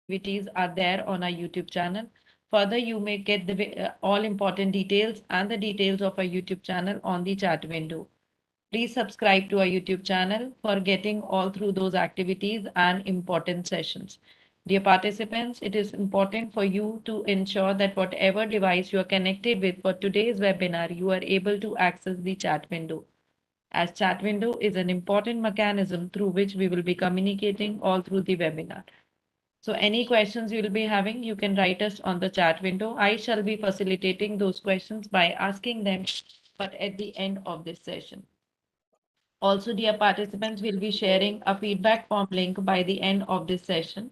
activities are there on our YouTube channel. Further, you may get the all important details and the details of our YouTube channel on the chat window. Please subscribe to our YouTube channel for getting all through those activities and important sessions. Dear participants, it is important for you to ensure that whatever device you are connected with for today's webinar, you are able to access the chat window, as chat window is an important mechanism through which we will be communicating all through the webinar. So any questions you will be having, you can write us on the chat window. I shall be facilitating those questions by asking them, but at the end of this session. Also, dear participants, will be sharing a feedback form link by the end of this session.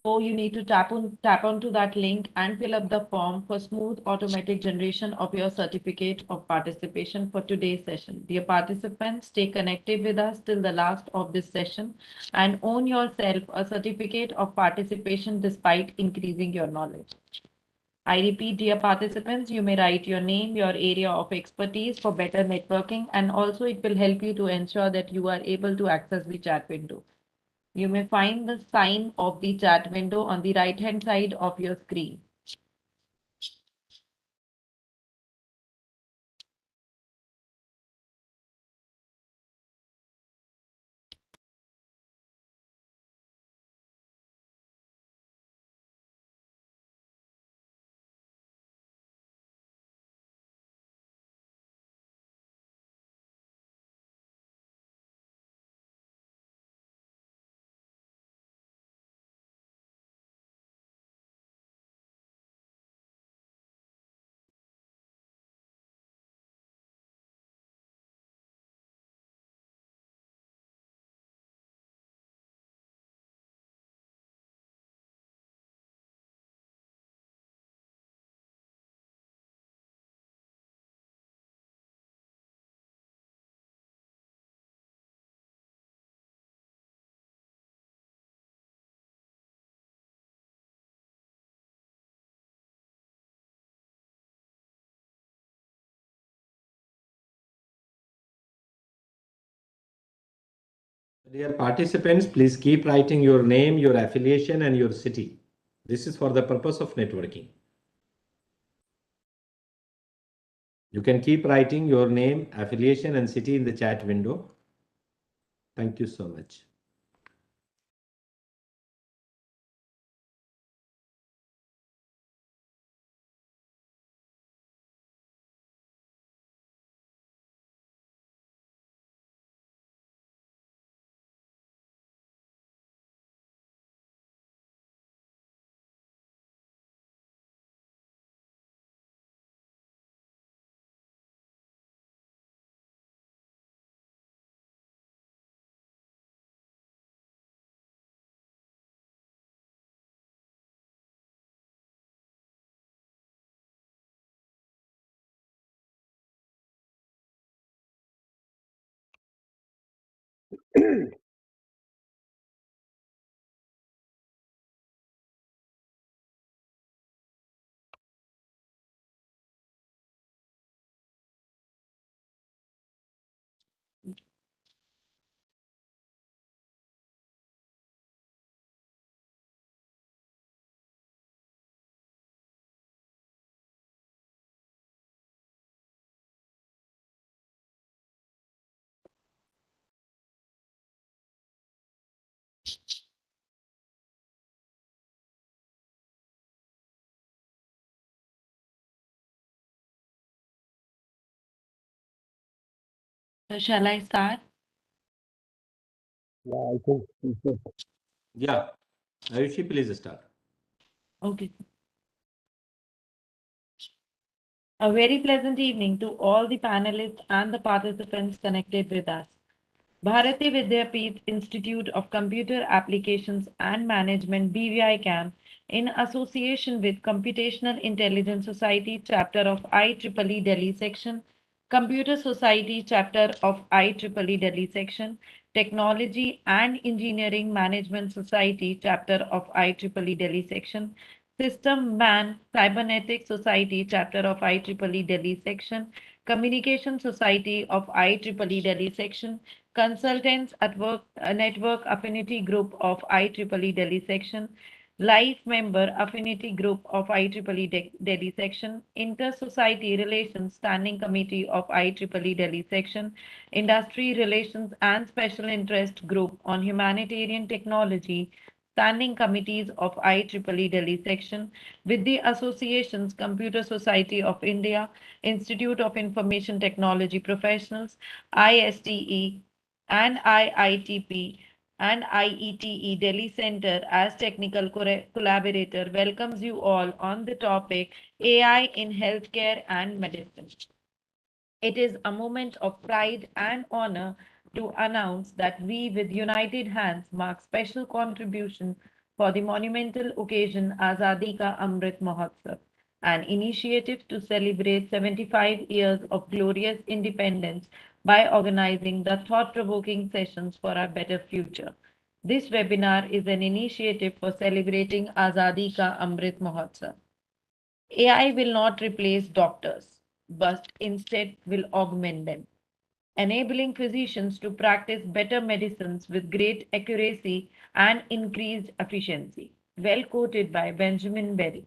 So you need to tap onto that link and fill up the form for smooth automatic generation of your certificate of participation for today's session. Dear participants, stay connected with us till the last of this session and own yourself a certificate of participation despite increasing your knowledge. I repeat, dear participants, you may write your name, your area of expertise for better networking, and also it will help you to ensure that you are able to access the chat window. You may find the sign of the chat window on the right-hand side of your screen. Dear participants, please keep writing your name, your affiliation, and your city. This is for the purpose of networking. You can keep writing your name, affiliation, and city in the chat window. Thank you so much. So shall I start? Yeah, I think we should. Yeah, Ayushi, please start. Okay. A very pleasant evening to all the panelists and the participants connected with us. Bharati Vidyapeeth Institute of Computer Applications and Management BVI CAM, in association with Computational Intelligence Society chapter of IEEE Delhi section, Computer Society chapter of IEEE Delhi section, Technology and Engineering Management Society chapter of IEEE Delhi section, System Man Cybernetics Society chapter of IEEE Delhi section, Communication Society of IEEE Delhi section, Consultants at Work Network Affinity Group of IEEE Delhi Section, Life Member Affinity Group of IEEE Delhi Section, Inter-Society Relations Standing Committee of IEEE Delhi Section, Industry Relations and Special Interest Group on Humanitarian Technology, Standing Committees of IEEE Delhi Section, with the associations Computer Society of India, Institute of Information Technology Professionals, ISTE, and IITP and IETE Delhi Center as technical collaborator welcomes you all on the topic AI in healthcare and medicine. It is a moment of pride and honor to announce that we, with united hands, mark special contribution for the monumental occasion Azadi Ka Amrit Mahotsav, an initiative to celebrate 75 years of glorious independence by organizing the thought-provoking sessions for a better future. This webinar is an initiative for celebrating Azadi Ka Amrit Mahotsav. AI will not replace doctors, but instead will augment them, enabling physicians to practice better medicines with great accuracy and increased efficiency. Well quoted by Benjamin Berry.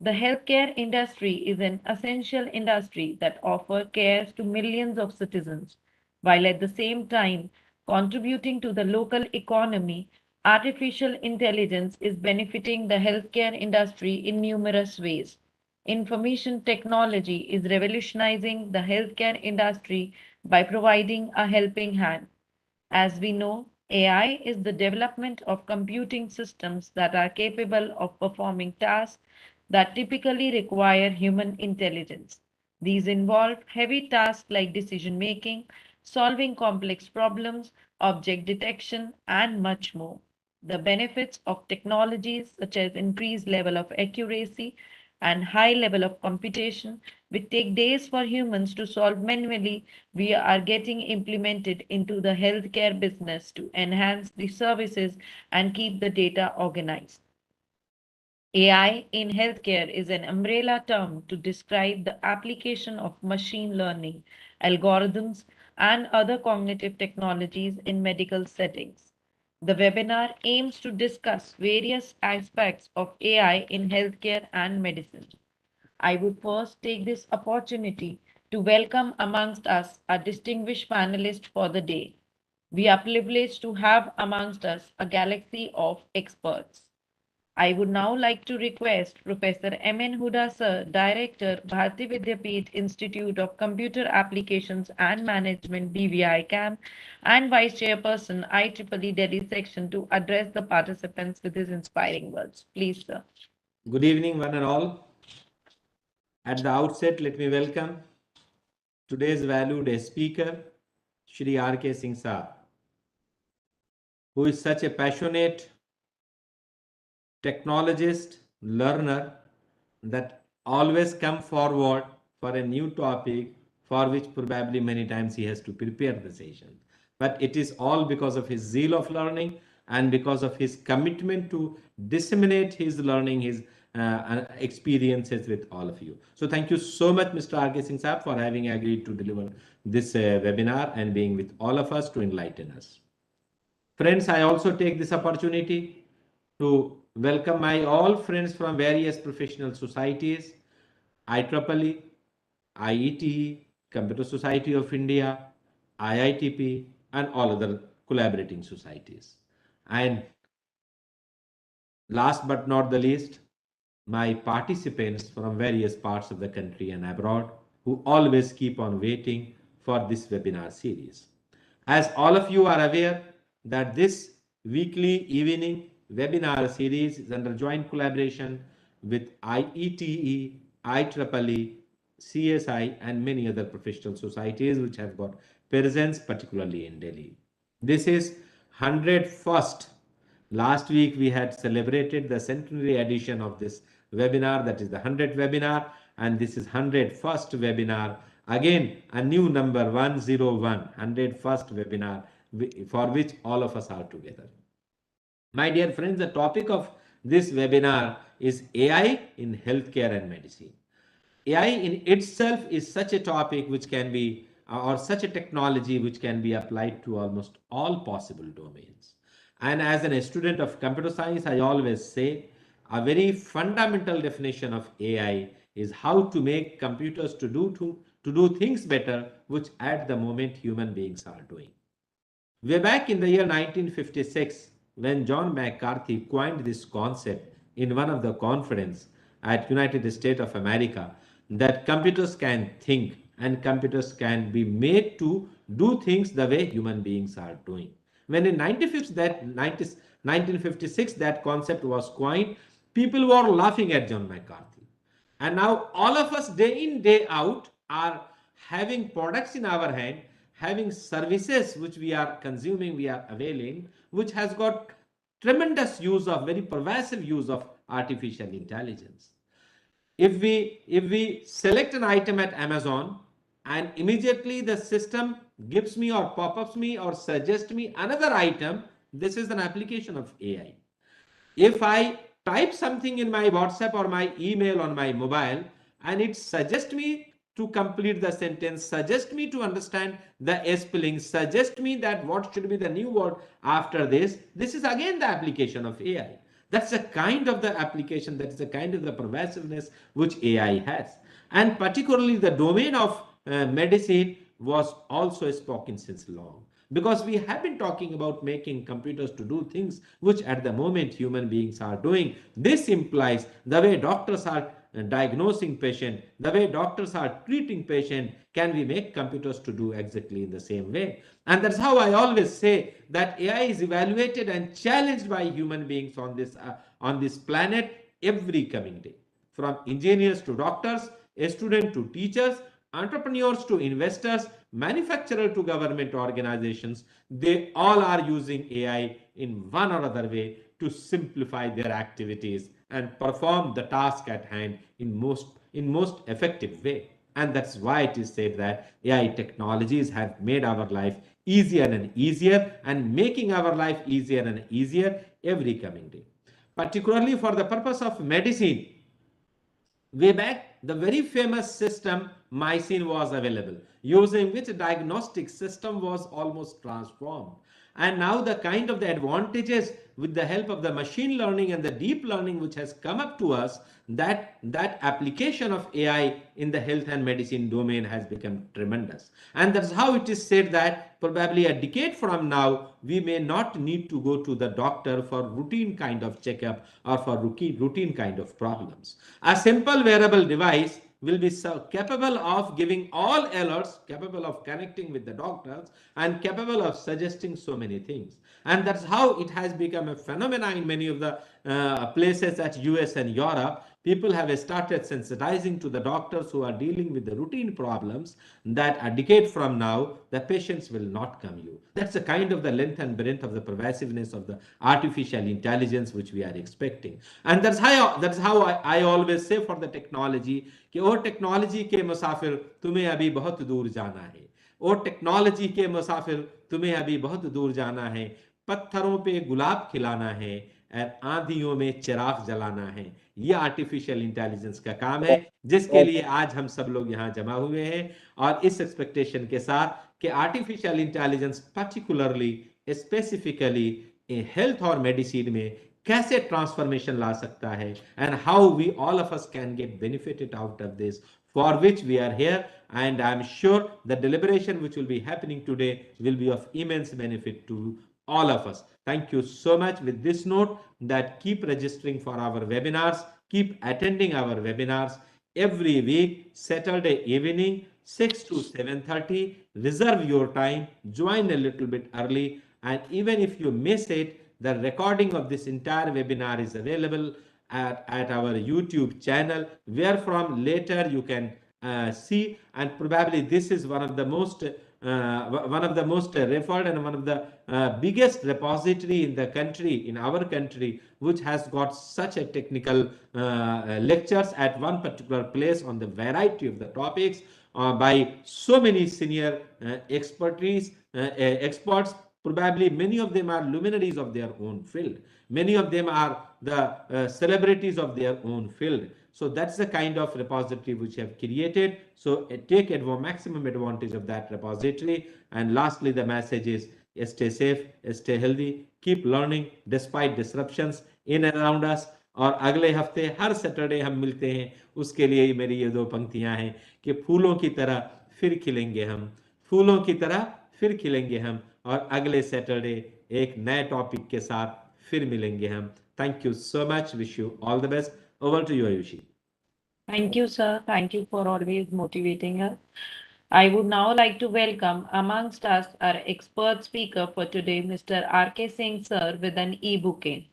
The healthcare industry is an essential industry that offers care to millions of citizens, while at the same time contributing to the local economy. Artificial intelligence is benefiting the healthcare industry in numerous ways. Information technology is revolutionizing the healthcare industry by providing a helping hand. As we know, AI is the development of computing systems that are capable of performing tasks that typically require human intelligence. These involve heavy tasks like decision making, solving complex problems, object detection, and much more. The benefits of technologies such as increased level of accuracy and high level of computation, which take days for humans to solve manually, we are getting implemented into the healthcare business to enhance the services and keep the data organized. AI in healthcare is an umbrella term to describe the application of machine learning, algorithms, and other cognitive technologies in medical settings. The webinar aims to discuss various aspects of AI in healthcare and medicine. I would first take this opportunity to welcome amongst us a distinguished panelist for the day. We are privileged to have amongst us a galaxy of experts. I would now like to request Professor M.N. Huda Sir, Director, Bharati Vidyapeeth Institute of Computer Applications and Management, BVI CAM, and Vice Chairperson, IEEE Delhi Section, to address the participants with his inspiring words. Please, sir. Good evening, one and all. At the outset, let me welcome today's valued speaker, Shri R.K. Singh Saab, who is such a passionate technologist, learner, that always come forward for a new topic for which probably many times he has to prepare the session. But it is all because of his zeal of learning and because of his commitment to disseminate his learning, his experiences with all of you. So thank you so much, Mr. R.K. Singh Saab, for having agreed to deliver this webinar and being with all of us to enlighten us. Friends, I also take this opportunity to welcome my all friends from various professional societies, IEEE, IETE, Computer Society of India, IITP, and all other collaborating societies. And last but not the least, my participants from various parts of the country and abroad who always keep on waiting for this webinar series. As all of you are aware that this weekly evening webinar series is under joint collaboration with IETE, IEEE, CSI, and many other professional societies which have got presence particularly in Delhi. This is 101st. Last week we had celebrated the centenary edition of this webinar, that is the 100th webinar, and this is 101st webinar. Again, a new number 101, 101st webinar for which all of us are together. My dear friends, the topic of this webinar is AI in healthcare and medicine. AI in itself is such a topic which can be or such a technology which can be applied to almost all possible domains. And as a student of computer science, I always say a very fundamental definition of AI is how to make computers to do things better, which at the moment human beings are doing. Way back in the year 1956, when John McCarthy coined this concept in one of the conference at United States of America, that computers can think and computers can be made to do things the way human beings are doing. When in 1956 that concept was coined, people were laughing at John McCarthy. And now all of us day in, day out are having products in our hand, having services which we are consuming, we are availing, which has got tremendous use of, very pervasive use of artificial intelligence. If we select an item at Amazon and immediately the system gives me or pop-ups me or suggests me another item, this is an application of AI. If I type something in my WhatsApp or my email on my mobile and it suggests me to complete the sentence, suggest me to understand the spelling, suggest me that what should be the new word after this, this is again the application of AI. That's the kind of the application, that is the kind of the pervasiveness which AI has. And particularly the domain of medicine was also spoken since long, because we have been talking about making computers to do things which at the moment human beings are doing. This implies the way doctors are diagnosing patient, the way doctors are treating patient, can we make computers to do exactly in the same way? And that's how I always say that AI is evaluated and challenged by human beings on this planet every coming day. From engineers to doctors, a student to teachers, entrepreneurs to investors, manufacturer to government organizations, they all are using AI in one or other way to simplify their activities and perform the task at hand in most effective way. And that's why it is said that AI technologies have made our life easier and easier, and making our life easier and easier every coming day. Particularly for the purpose of medicine, way back, the very famous system Mycin was available, using which diagnostic system was almost transformed. And now the kind of the advantages with the help of the machine learning and the deep learning which has come up to us, that application of AI in the health and medicine domain has become tremendous. And that's how it is said that probably a decade from now, we may not need to go to the doctor for routine kind of checkup or for routine kind of problems. A simple wearable device will be so capable of giving all alerts, capable of connecting with the doctors, and capable of suggesting so many things. And that's how it has become a phenomenon in many of the places at US and Europe. People have started sensitizing to the doctors who are dealing with the routine problems, that a decade from now, the patients will not come you. That's the kind of the length and breadth of the pervasiveness of the artificial intelligence which we are expecting. And that's how I always say for the technology कि ओ technology के मुसाफिर तुम्हें अभी बहुत दूर जाना है, ओ technology के मुसाफिर तुम्हें अभी बहुत दूर जाना है, पत्थरों पे गुलाब खिलाना है और आंधियों में चिराग जलाना है। ये आर्टिफिशियल इंटेलिजेंस का काम है, जिसके लिए आज हम सब लोग यहाँ जमा हुए हैं, और इस एक्सपेक्टेशन के साथ कि artificial intelligence particularly specifically health और मेडिसिन में कैसे ट्रांसफॉर्मेशन ला सकता है, and how we all of us can get benefited out of this, for which we are here. And I'm sure the deliberation which will be happening today will be of immense benefit to all of us. Thank you so much. With this note, that keep registering for our webinars, keep attending our webinars every week, Saturday evening, 6 to 7:30. Reserve your time, join a little bit early, and even if you miss it, the recording of this entire webinar is available at our YouTube channel, where from later you can see. And probably this is one of the most referred and one of the biggest repository in the country, in our country, which has got such a technical lectures at one particular place on the variety of the topics by so many senior experts. Probably many of them are luminaries of their own field. Many of them are the celebrities of their own field. So that's the kind of repository which have created. So take maximum advantage of that repository. And lastly, the message is stay safe, stay healthy, keep learning despite disruptions in and around us. और अगले हफ्ते हर Saturday हम मिलते हैं, उसके लिए मेरी ये दो पंक्तियां हैं कि फूलों की तरह फिर खिलेंगे हम, फूलों की तरह फिर खिलेंगे हम, और अगले सैटरडे एक नए टॉपिक के साथ फिर मिलेंगे हम. Thank you so much. Wish you all the best. Over to you, Ayushi. Thank you, sir. Thank you for always motivating us. I would now like to welcome amongst us our expert speaker for today, Mr. R.K. Singh, sir, with an e-bouquet.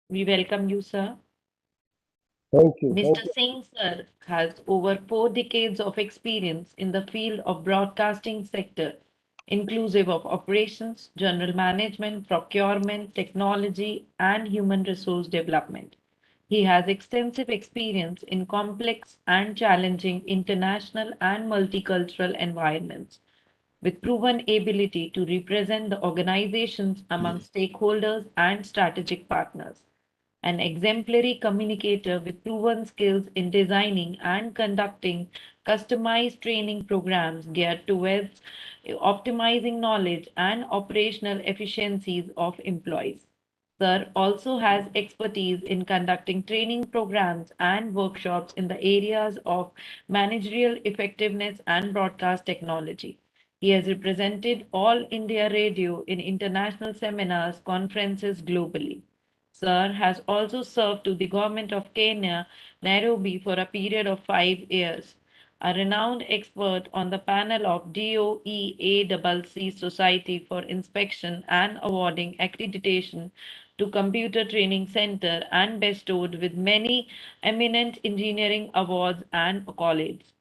We welcome you, sir. Thank you. Mr. Singh, sir, has over 4 decades of experience in the field of broadcasting sector, inclusive of operations, general management, procurement, technology, and human resource development. He has extensive experience in complex and challenging international and multicultural environments, with proven ability to represent the organizations among stakeholders and strategic partners. An exemplary communicator with proven skills in designing and conducting customized training programs geared towards optimizing knowledge and operational efficiencies of employees. Sir also has expertise in conducting training programs and workshops in the areas of managerial effectiveness and broadcast technology. He has represented All India Radio in international seminars, conferences globally. Sir has also served to the government of Kenya, Nairobi for a period of 5 years. A renowned expert on the panel of DOE-ACC Society for Inspection and Awarding Accreditation to Computer Training Center and bestowed with many eminent engineering awards and accolades.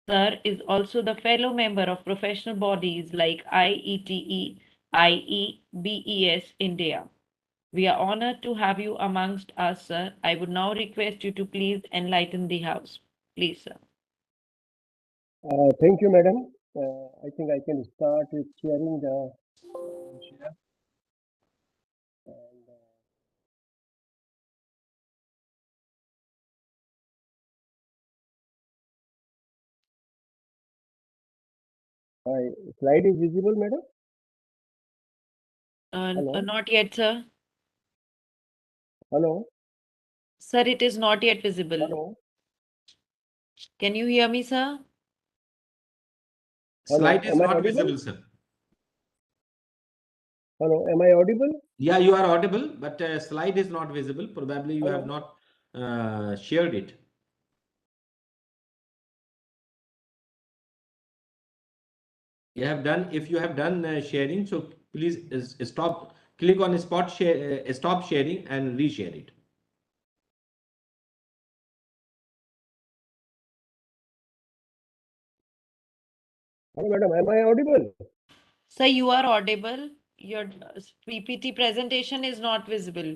Sir is also the fellow member of professional bodies like IETE, IEBES India. We are honored to have you amongst us, sir. I would now request you to please enlighten the House. Please, sir. Thank you, madam. I think I can start with sharing the share. And, my slide is visible, madam? Hello? Not yet, sir. Hello? Sir, it is not yet visible. Hello? Can you hear me, sir? Hello, Slide is am I not audible? visible, sir. Hello, am I audible? Yeah, you are audible, but slide is not visible. Probably you have Hello? not shared it. You have done, if you have done sharing, so please stop, click on spot share, stop sharing and reshare it. Hello, madam, am I audible? Sir, you are audible. Your PPT presentation is not visible.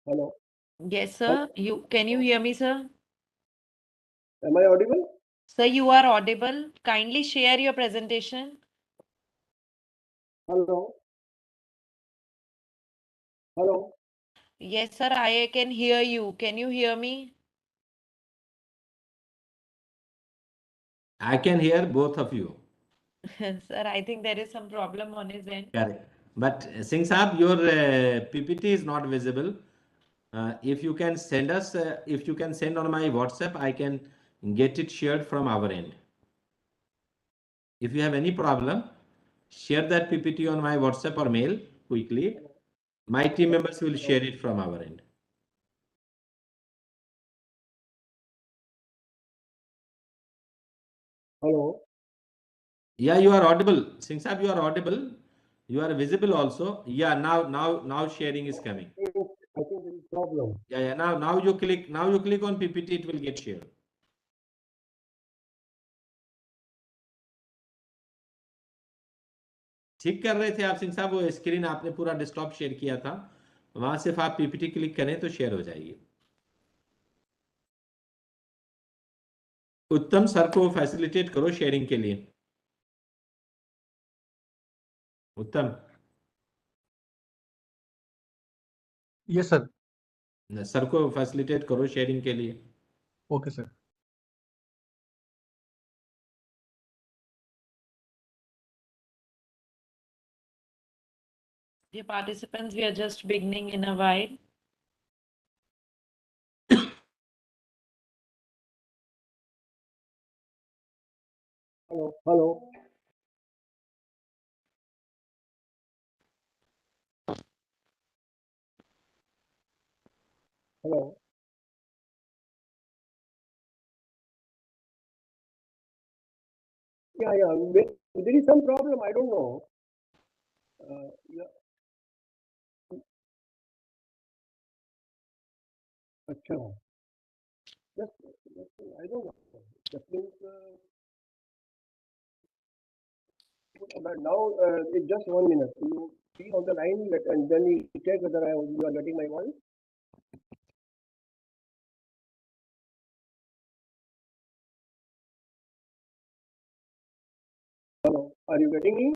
Hello? Yes, sir. Can you hear me, sir? Am I audible? Sir, you are audible. Kindly share your presentation. Hello? Hello? Yes, sir, I can hear you. Can you hear me? I can hear both of you. Sir, I think there is some problem on his end. Correct. But Singh Saab, your PPT is not visible. If you can send us, if you can send on my WhatsApp, I can get it shared from our end. If you have any problem, share that PPT on my WhatsApp or mail quickly. My team members will share it from our end. Hello? Yeah, you are audible. Singh Saab, you are audible. You are visible also. Yeah, now sharing is coming. I think there is problem. Yeah. Now you click on PPT, it will get shared. ठीक कर रहे थे आप सिंह साहब, वो screen आपने पूरा desktop share किया था, वहां सिर्फ आप पीपीटी क्लिक करें तो शेयर हो जाएगी। उत्तम सर को फैसिलिटेट करो शेयरिंग के लिए। उत्तम, यस सर। सर को फैसिलिटेट करो शेयरिंग के लिए। Okay sir. Dear participants, we are just beginning in a while. Hello, hello. Hello. Yeah, there is some problem. I don't know. Yeah. Acha. I don't know. Just think, but now it's just 1 minute. You be on the line and then you check whether you are getting my voice. Hello, are you getting me?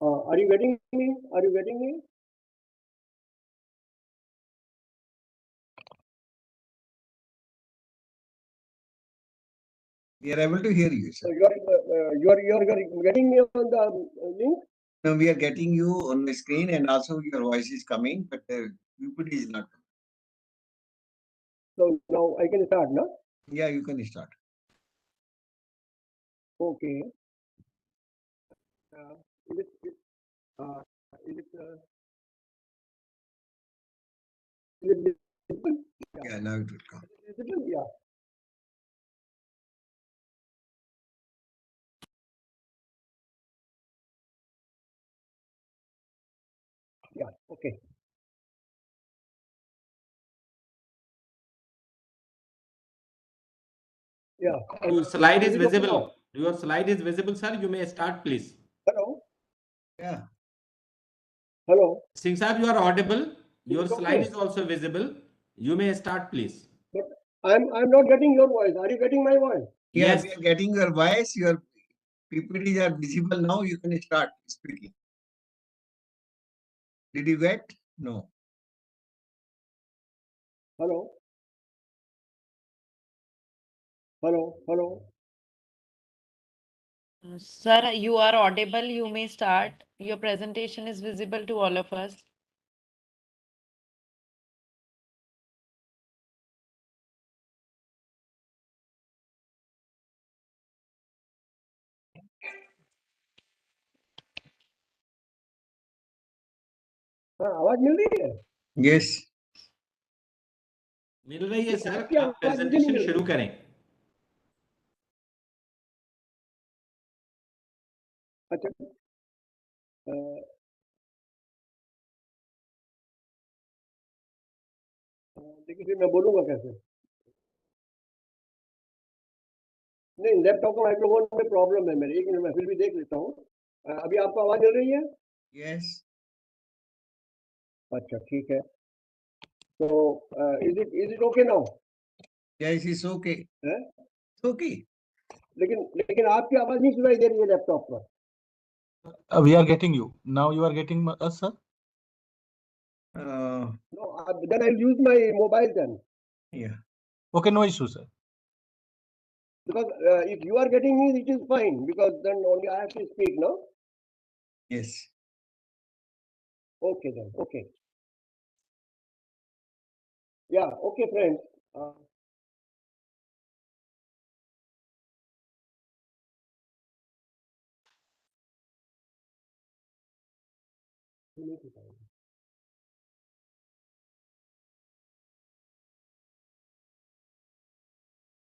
Are you getting me? Are you getting me? We are able to hear you, So sir. you are getting me on the link? No, we are getting you on the screen and also your voice is coming, but the PPT is not. So now I can start, no? Yeah, you can start. Okay. Is it, uh, is it, is it visible? Yeah, now it will come. Visible? Yeah. Yeah. Okay. Yeah. Your slide is it okay visible. now? Your slide is visible, sir. You may start, please. Hello. Yeah. Hello. Singh Sahib, you are audible. Your it slide okay? is also visible. You may start, please. But I'm not getting your voice. Are you getting my voice? Yeah, Yes. we are getting your voice. Your PPTs are visible now. You can start speaking. Did you get? No. Hello. Hello. Hello. Sir, you are audible. You may start. Your presentation is visible to all of us. हाँ आवाज मिल रही है? Yes. मिल रही है sir, आपकी आप आवाज मुझे नहीं प्रेजेंटेशन मिल शुरू रही। करें। अच्छा देखिए फिर मैं बोलूंगा कैसे? नहीं लैपटॉप का माइक्रोफोन में प्रॉब्लम है मेरे, 1 मिनट मैं फिर भी देख लेता हूँ। अभी आपको आवाज मिल रही है? Yes. अच्छा ठीक है। तो is it okay now? Yes, it's okay. है? It's okay. लेकिन आपकी आवाज नहीं सुनाई दे रही है लैपटॉप पर। We are getting you. Now you are getting us, sir? No, then I'll use my mobile then. Yeah. Okay, no issue, sir. Because if you are getting me, it is fine. Because then only I have to speak, no? Yes. Okay then. Okay. Yeah. Okay, friends.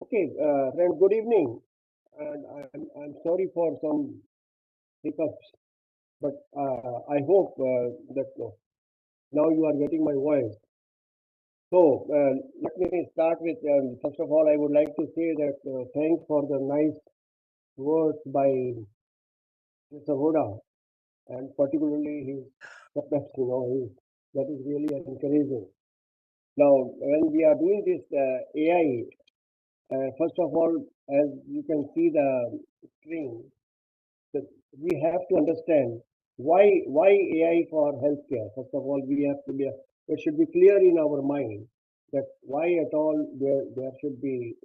Okay, friends. Good evening. And I'm sorry for some hiccups, but I hope that now you are getting my voice. So let me start with first of all, I would like to say that thanks for the nice words by Mr. Voda, and particularly his capacity, that is really encouraging. Now, when we are doing this AI, first of all, as you can see the screen, that we have to understand why AI for healthcare. First of all, we have to be it should be clear in our mind that why at all there should be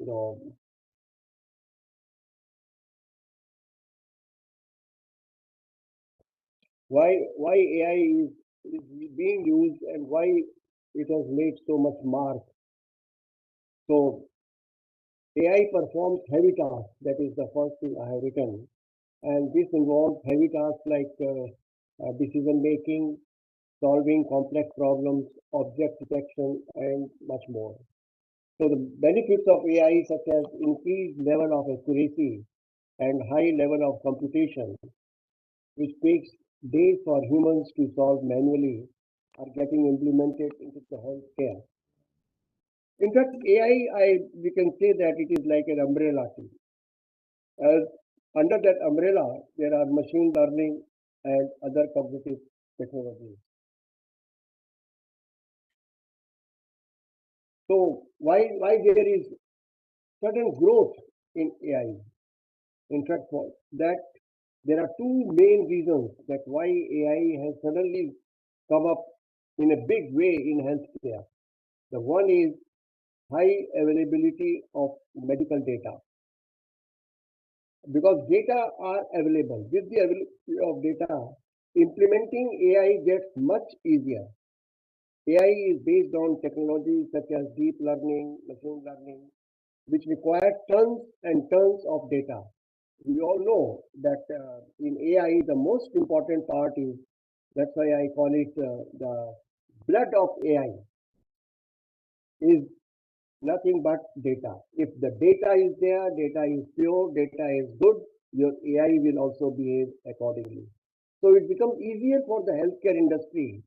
why AI is being used and why it has made so much mark. So AI performs heavy tasks. That is the first thing I have written, and this involves heavy tasks like decision making, solving complex problems, object detection, and much more. So the benefits of AI, such as increased level of accuracy and high level of computation, which takes days for humans to solve manually, are getting implemented into the healthcare. In fact, AI, we can say that it is like an umbrella too. As under that umbrella, there are machine learning and other cognitive technologies. So why there is certain growth in AI? In fact, for that there are two main reasons that why AI has suddenly come up in a big way in healthcare. The one is high availability of medical data. Because data are available. With the availability of data, implementing AI gets much easier. AI is based on technologies such as deep learning, machine learning, which require tons and tons of data. We all know that in AI, the most important part is, that's why I call it the blood of AI, is nothing but data. If the data is there, data is pure, data is good, your AI will also behave accordingly. So it becomes easier for the healthcare industry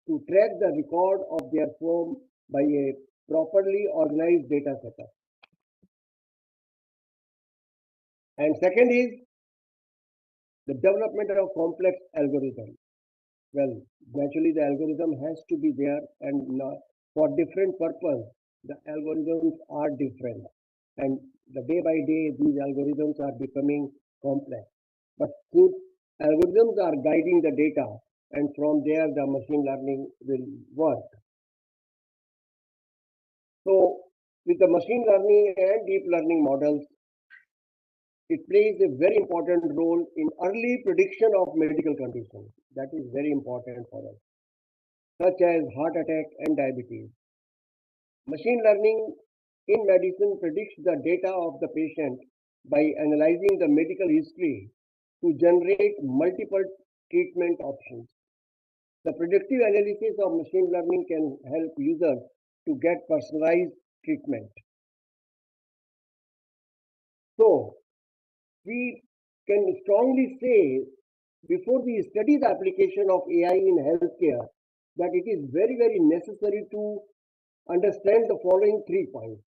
to track the record of their firm by a properly organized data setup. And second is the development of complex algorithms. Well, naturally the algorithm has to be there, and for different purpose, the algorithms are different. And the day by day, these algorithms are becoming complex. But since algorithms are guiding the data, and from there the machine learning will work. So with the machine learning and deep learning models, it plays a very important role in early prediction of medical conditions. That is very important for us, such as heart attack and diabetes. Machine learning in medicine predicts the data of the patient by analyzing the medical history to generate multiple treatment options. The predictive analysis of machine learning can help users to get personalized treatment. So, we can strongly say, before we study the application of AI in healthcare, that it is very, very necessary to understand the following 3 points.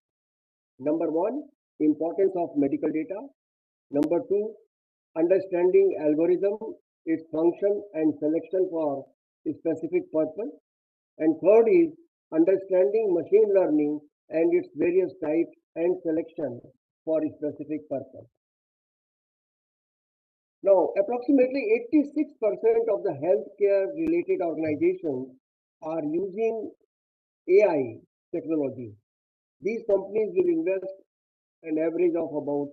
Number one, importance of medical data. Number two, understanding algorithm, its function and selection for a specific purpose. And third is understanding machine learning and its various types and selection for a specific purpose. Now, approximately 86% of the healthcare related organizations are using AI technology. These companies will invest an average of about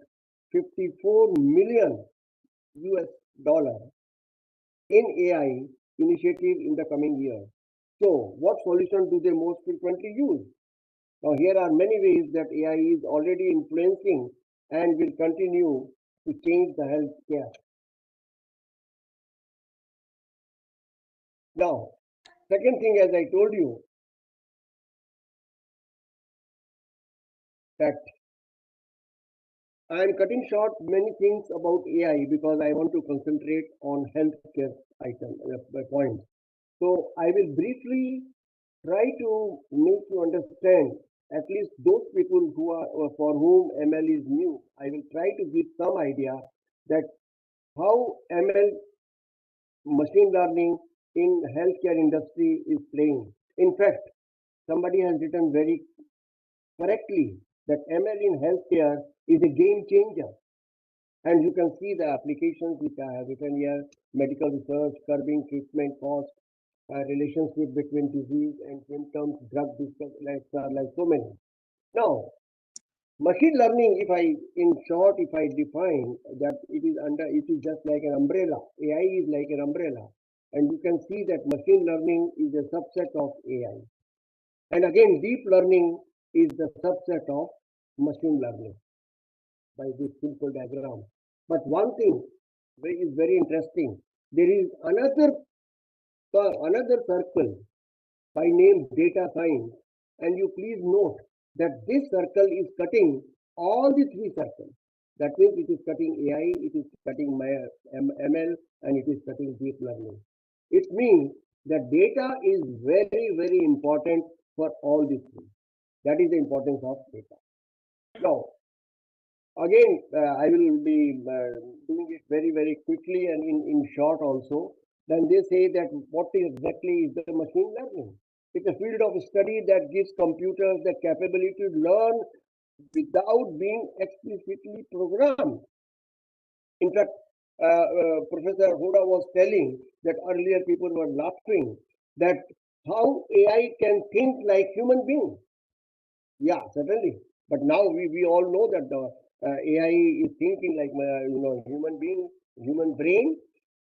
54 million US dollar in AI initiative in the coming year. So what solution do they most frequently use? Now here are many ways that AI is already influencing and will continue to change the healthcare. Now, second thing, as I told you, that I am cutting short many things about AI because I want to concentrate on healthcare points. So I will briefly try to make you understand, at least those people who are for whom ML is new. I will try to give some idea that how ML machine learning in healthcare industry is playing. In fact, somebody has written very correctly that ML in healthcare is a game changer. And you can see the applications which I have written here: medical research, curbing treatment cost, relationship between disease and symptoms, drug discovery, like so many. Now, machine learning, in short, if I define that it is just like an umbrella. AI is like an umbrella. And you can see that machine learning is a subset of AI. And again, deep learning is the subset of machine learning by this simple diagram. But one thing is very interesting. There is another circle by name data science. And you please note that this circle is cutting all the three circles. That means it is cutting AI, it is cutting ML, and it is cutting deep learning. It means that data is very, very important for all these three. That is the importance of data. Now, again, I will be doing it very, very quickly and in short also. Then they say that what exactly is the machine learning? It's a field of study that gives computers the capability to learn without being explicitly programmed. In fact, Professor Huda was telling that earlier people were laughing that how AI can think like human beings. Yeah, certainly. But now we all know that the AI is thinking like human being, human brain.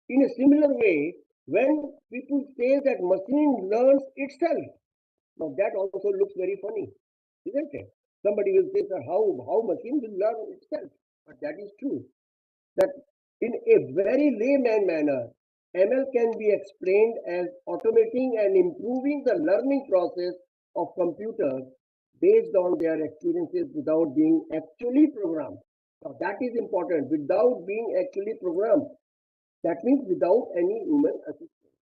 In a similar way, when people say that machine learns itself, now that also looks very funny, isn't it? Somebody will say, sir, how machine will learn itself? But that is true. That in a very layman manner, ML can be explained as automating and improving the learning process of computers based on their experiences without being actually programmed. Now that is important, without being actually programmed. That means without any human assistance.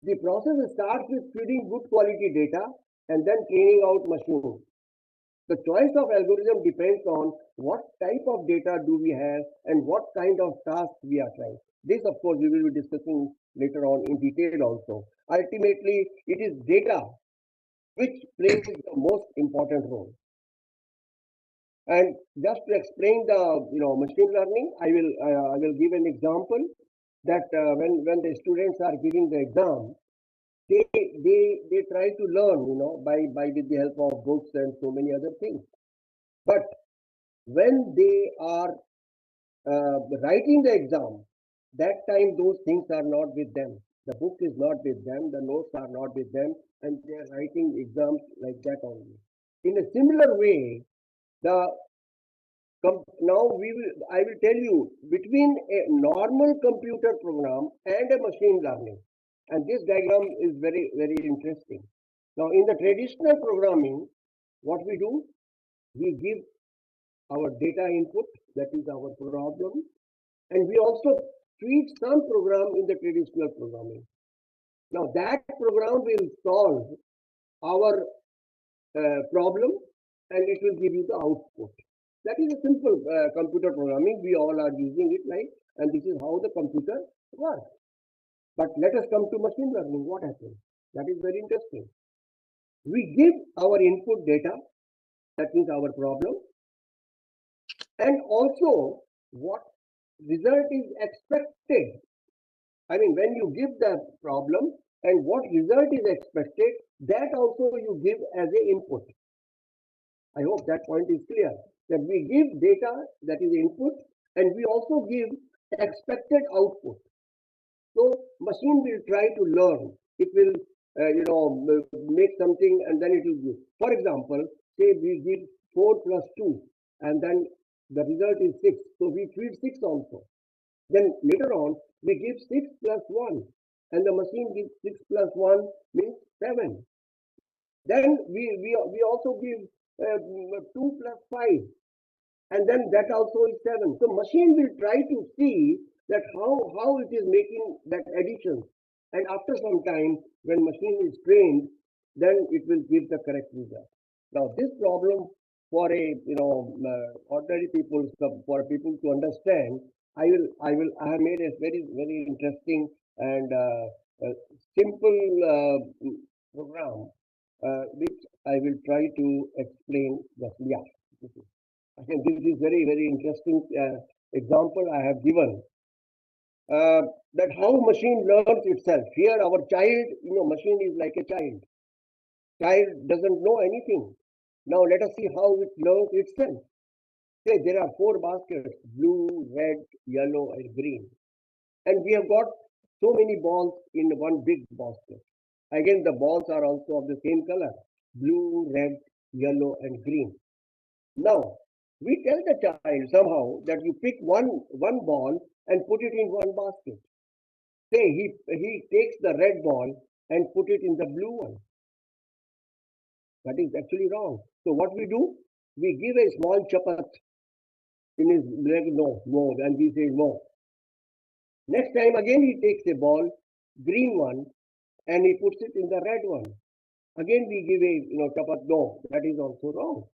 The process starts with feeding good quality data and then training out machines. The choice of algorithm depends on what type of data do we have and what kind of task we are trying. This, of course, we will be discussing later on in detail also. Ultimately, it is data which plays the most important role. And just to explain the machine learning, I will give an example that when the students are giving the exam, they try to learn by with the help of books and so many other things. But when they are writing the exam, that time those things are not with them. The book is not with them, the notes are not with them, and they are writing exams like that only. In a similar way, I will tell you between a normal computer program and a machine learning, and this diagram is very, very interesting. Now, in the traditional programming, what we do, we give our data input, that is our problem, and we also treat some program in the traditional programming. Now that program will solve our problem and it will give you the output. That is a simple computer programming. We all are using it, right? And this is how the computer works. But let us come to machine learning. What happens? That is very interesting. We give our input data, that means our problem, and also what result is expected. I mean, when you give the problem and what result is expected, that also you give as a input. I hope that point is clear, that we give data, that is input, and we also give expected output. So machine will try to learn. It will make something and then it will give. For example, say we give 4 plus 2 and then the result is 6. So we feed 6 also. Then later on, we give 6 plus 1 and the machine gives 6 plus 1 means 7. Then we also give 2 plus 5 and then that also is 7. So machine will try to see that how it is making that addition. And after some time, when machine is trained, then it will give the correct result. Now this problem for a ordinary people, for people to understand, I have made a very interesting and simple program which I will try to explain. Just yeah, I think this is very interesting example I have given. Uh, that how machine learns itself. Here, our child, machine is like a child. Child doesn't know anything. Now let us see how it learns itself. Say there are 4 baskets: blue, red, yellow, and green, and we have got so many balls in one big basket. Again, the balls are also of the same color: blue, red, yellow, and green. Now, we tell the child somehow that you pick one ball and put it in one basket. Say he takes the red ball and put it in the blue one. That is actually wrong. So what we do? We give a small chapat in his leg. No, and we say no. Next time again he takes a ball, green one, and he puts it in the red one. Again we give a chapat. No, that is also wrong.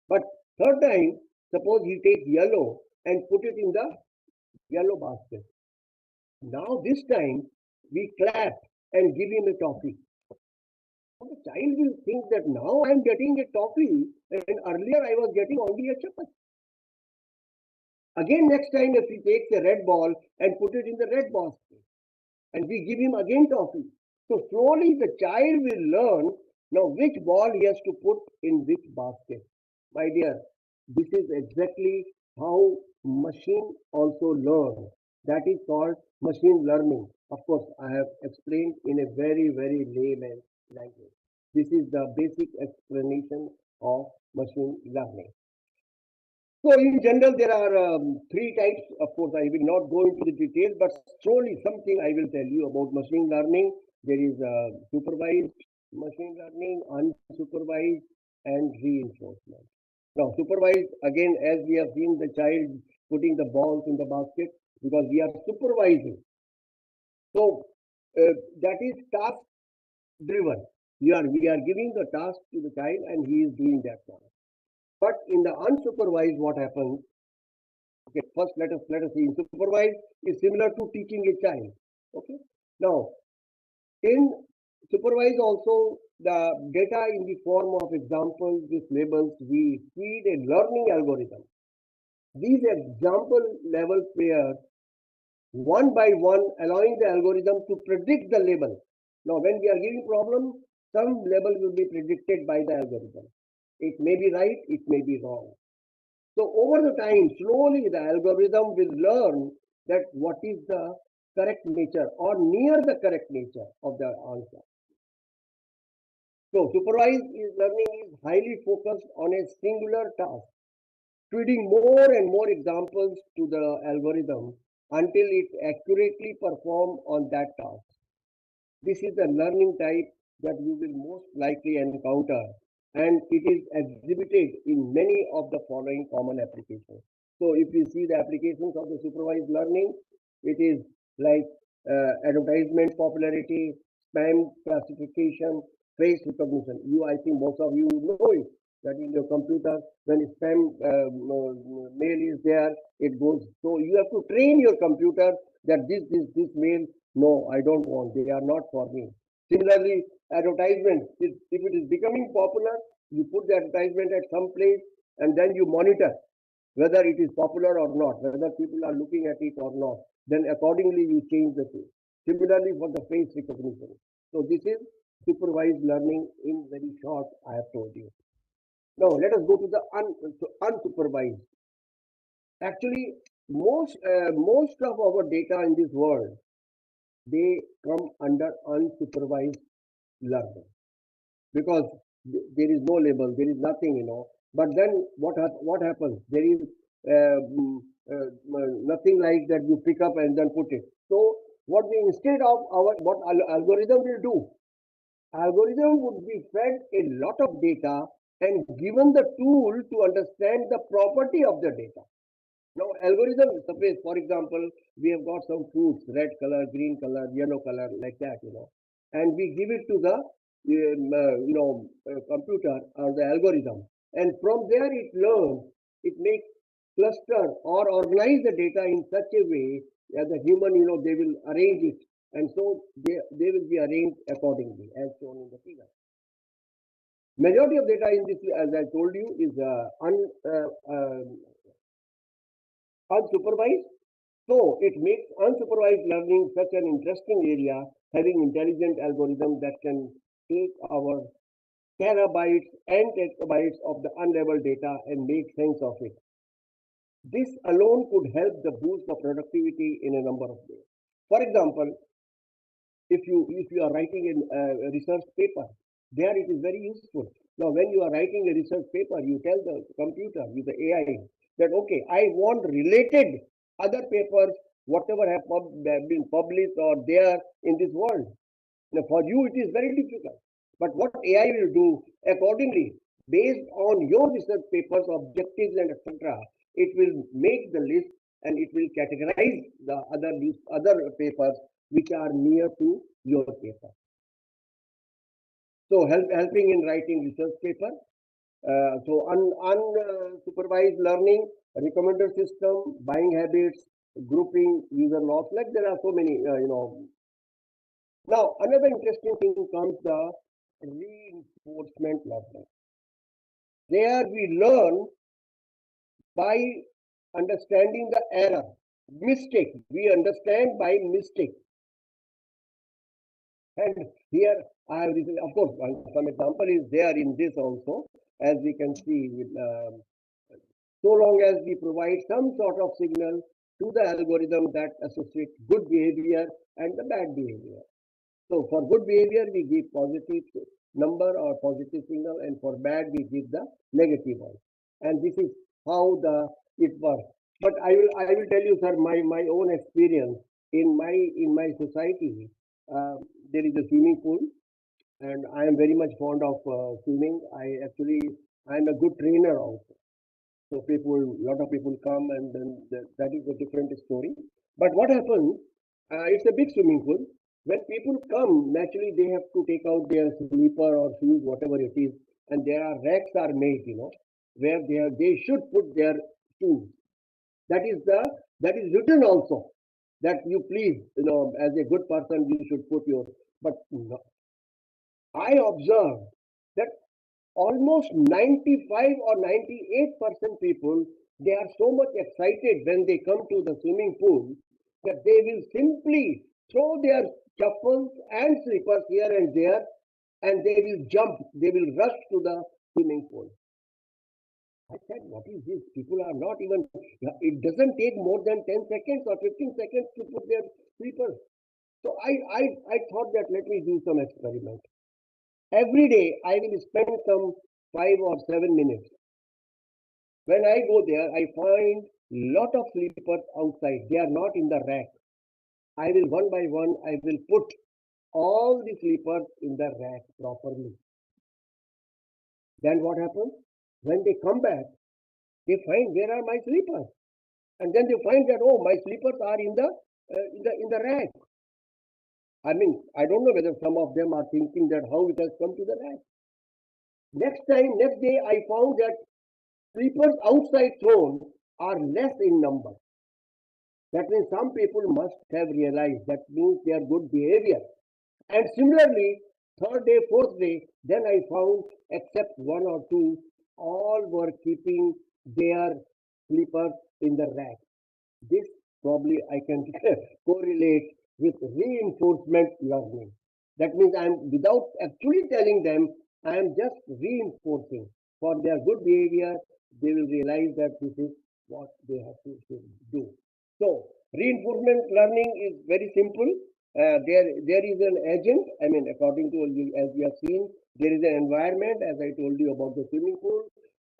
But third time, suppose he takes yellow and put it in the yellow basket. Now this time we clap and give him a toffee. The child will think that now I am getting a toffee and earlier I was getting only a chapat. Again next time if he takes a red ball and put it in the red basket and we give him again toffee. So slowly the child will learn now which ball he has to put in which basket. My dear, this is exactly how machine also learn. That is called machine learning. Of course, I have explained in a very layman language. This is the basic explanation of machine learning. So in general, there are 3 types. Of course, I will not go into the details, but slowly something I will tell you about machine learning. There is supervised machine learning, unsupervised, and reinforcement. Now, supervised, again, as we have seen the child putting the balls in the basket, because we are supervising. So that is task driven. We are giving the task to the child and he is doing that task. But in the unsupervised, what happens? Okay, first let us see. Supervised is similar to teaching a child. Okay. Now, in supervised also the data in the form of examples with labels, we feed a learning algorithm. These example level pairs one by one, allowing the algorithm to predict the label. Now, when we are giving problem, some label will be predicted by the algorithm. It may be right, it may be wrong. So over the time, slowly the algorithm will learn that what is the correct nature or near the correct nature of the answer. So supervised learning is highly focused on a singular task, feeding more and more examples to the algorithm until it accurately performs on that task. This is the learning type that you will most likely encounter, and it is exhibited in many of the following common applications. So if you see the applications of the supervised learning, it is like advertisement popularity, spam classification, face recognition. I think most of you know it, that in your computer, when spam mail is there, it goes. So you have to train your computer that this mail, no, I don't want, they are not for me. Similarly, advertisement, if it is becoming popular, you put the advertisement at some place and then you monitor whether it is popular or not, whether people are looking at it or not. Then accordingly you change the thing. Similarly for the face recognition. So this is supervised learning in very short, I have told you. Now let us go to the unsupervised. Actually, most of our data in this world, they come under unsupervised learning because there is no label, there is nothing, But then what happens? There is nothing like that you pick up and then put it. So what we instead of what algorithm will do? Algorithm would be fed a lot of data and given the tool to understand the property of the data. Now, algorithm, suppose, for example, we have got some fruits, red color, green color, yellow color, like that, and we give it to the, computer or the algorithm. And from there it learns, it makes cluster or organize the data in such a way that the human, they will arrange it. And so they will be arranged accordingly as shown in the figure. Majority of data in this, as I told you, is unsupervised. So it makes unsupervised learning such an interesting area, having intelligent algorithm that can take our terabytes and exabytes of the unlabeled data and make sense of it. This alone could help the boost the productivity in a number of ways. For example, if you are writing a research paper, there it is very useful. Now, when you are writing a research paper, you tell the computer with the AI that okay, I want related other papers, whatever have been published or there in this world. Now, for you, it is very difficult. But what AI will do accordingly, based on your research papers, objectives, and etc., it will make the list and it will categorize the other papers which are near to your paper. So helping in writing research paper. So unsupervised learning, recommender system, buying habits, grouping, user loss. Like there are so many, Now another interesting thing comes the reinforcement learning. There we learn by understanding the error, mistake. We understand by mistake. And here I have written, of course, some example is there in this also, as we can see with so long as we provide some sort of signal to the algorithm that associates good behavior and the bad behavior. So for good behavior, we give positive number or positive signal, and for bad, we give the negative one. And this is how it works. But I will tell you, sir, my own experience in my society. There is a swimming pool, and I am very much fond of swimming. I am a good trainer also. So lot of people come, and then that is a different story. But what happens? It's a big swimming pool. When people come, naturally they have to take out their slipper or shoes, whatever it is, and there are racks are made, where they should put their shoes. That is written also that you please, as a good person, you should put your. But no, I observed that almost 95 or 98% people, they are so much excited when they come to the swimming pool that they will simply throw their chappals and slippers here and there, and they will jump, they will rush to the swimming pool. I said, what is this? People are not even, it doesn't take more than 10 seconds or 15 seconds to put their slippers. So I thought that let me do some experiment. Every day I will spend some 5 or 7 minutes. When I go there, I find lot of slippers outside. They are not in the rack. I will one by one, I will put all the slippers in the rack properly. Then what happens? When they come back, they find where are my slippers, and then they find that oh, my slippers are in the rack. I mean, I don't know whether some of them are thinking that how it has come to the rack. Next day, I found that slippers outside thrown are less in number. That means some people must have realized that means their good behavior. And similarly, third day, fourth day, then I found except one or two, all were keeping their slippers in the rack. This probably I can correlate with reinforcement learning. That means I'm without actually telling them, I am just reinforcing for their good behavior. They will realize that this is what they have to do. So reinforcement learning is very simple. There is an agent. I mean, according to as we have seen, there is an environment, as I told you about the swimming pool,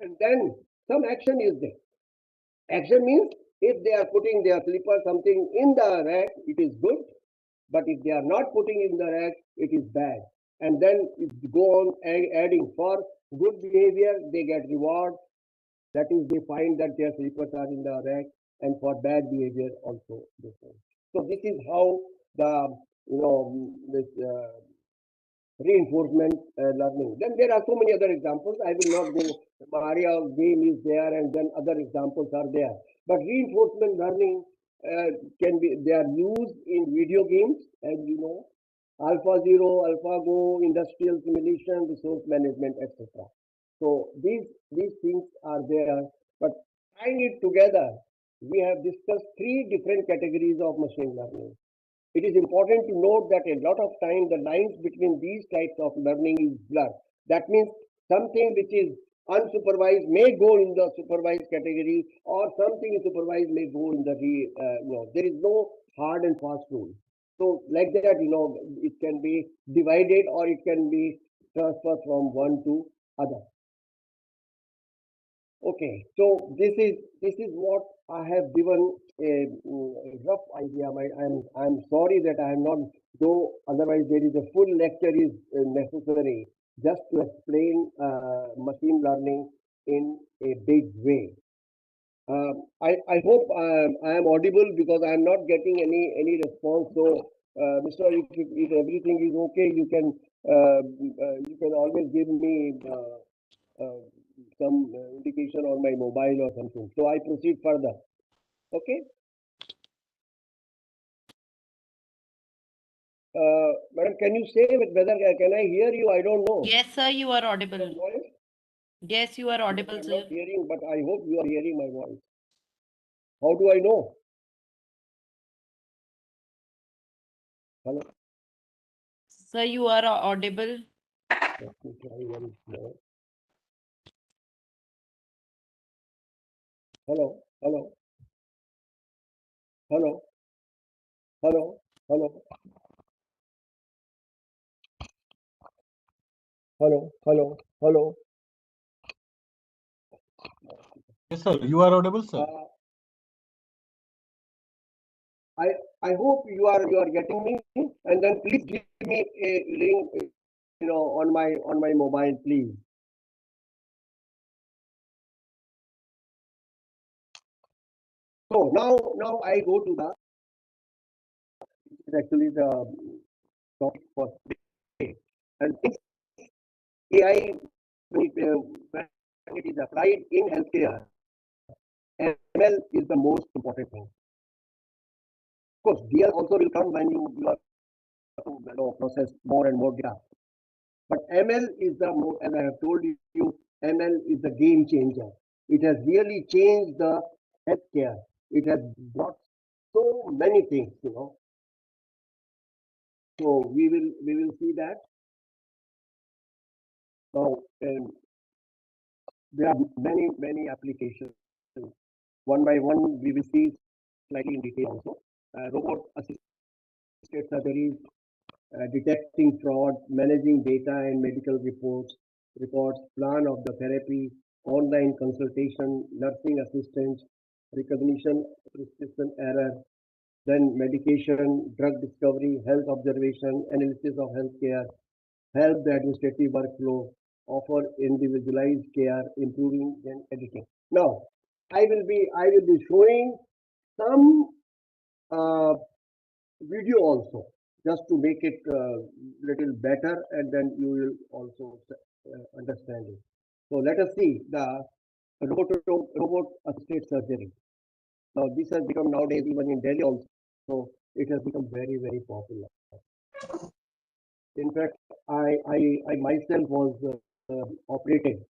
and then some action is there. Action means if they are putting their slipper something in the rack, it is good. But if they are not putting in the rack, it is bad. And then it go on adding for good behavior, they get reward. That is, they find that their slippers are in the rack, and for bad behavior also the same. So this is how the this reinforcement learning. Then there are so many other examples. I will not go Maria game is there, and then other examples are there. But reinforcement learning can be, they are used in video games, as you know, AlphaZero, AlphaGo, industrial simulation, resource management, etc. So these things are there, but tying it together, we have discussed three different categories of machine learning. It is important to note that a lot of time the lines between these types of learning is blurred. That means something which is unsupervised may go in the supervised category, or something supervised may go in the there is no hard and fast rule. So like that, it can be divided or it can be transferred from one to other. Okay, so this is what I have given a rough idea. I'm sorry that I am not, though otherwise there is a full lecture is necessary just to explain machine learning in a big way. I hope I am audible because I am not getting any response. So, Mr. If everything is okay, you can always give me some indication on my mobile or something. So I proceed further. Okay. Madam, can you say whether can I hear you? I don't know. Yes, sir, you are audible. My voice? Yes, you are audible, I'm sir. not hearing, but I hope you are hearing my voice. How do I know? Hello. Sir, you are audible. Let me try very slow. Hello. Hello. Hello. Hello. Hello. Hello. Hello. Hello. Yes, sir. You are audible, sir. I hope you are getting me, and then please give me a link, on my mobile, please. So now I go to the, actually the topic for today, and this AI, when it is applied in healthcare, ML is the most important thing. Of course, DL also will come when you are to process more and more data. But ML is the more, as I have told you, ML is the game changer. It has really changed the healthcare. It has brought so many things, So we will see that. Now there are many applications. One by one, we will see slightly in detail also. Robot assisted surgeries, detecting fraud, managing data and medical reports, plan of the therapy, online consultation, nursing assistance, recognition, prescription error, then medication, drug discovery, health observation, analysis of healthcare, help the administrative workflow, offer individualized care, improving and editing. Now, I will be showing some video also, just to make it little better, and then you will also understand it. So let us see the robot assisted surgery. Now this has become nowadays even in Delhi also. So it has become very popular. In fact, I myself was operated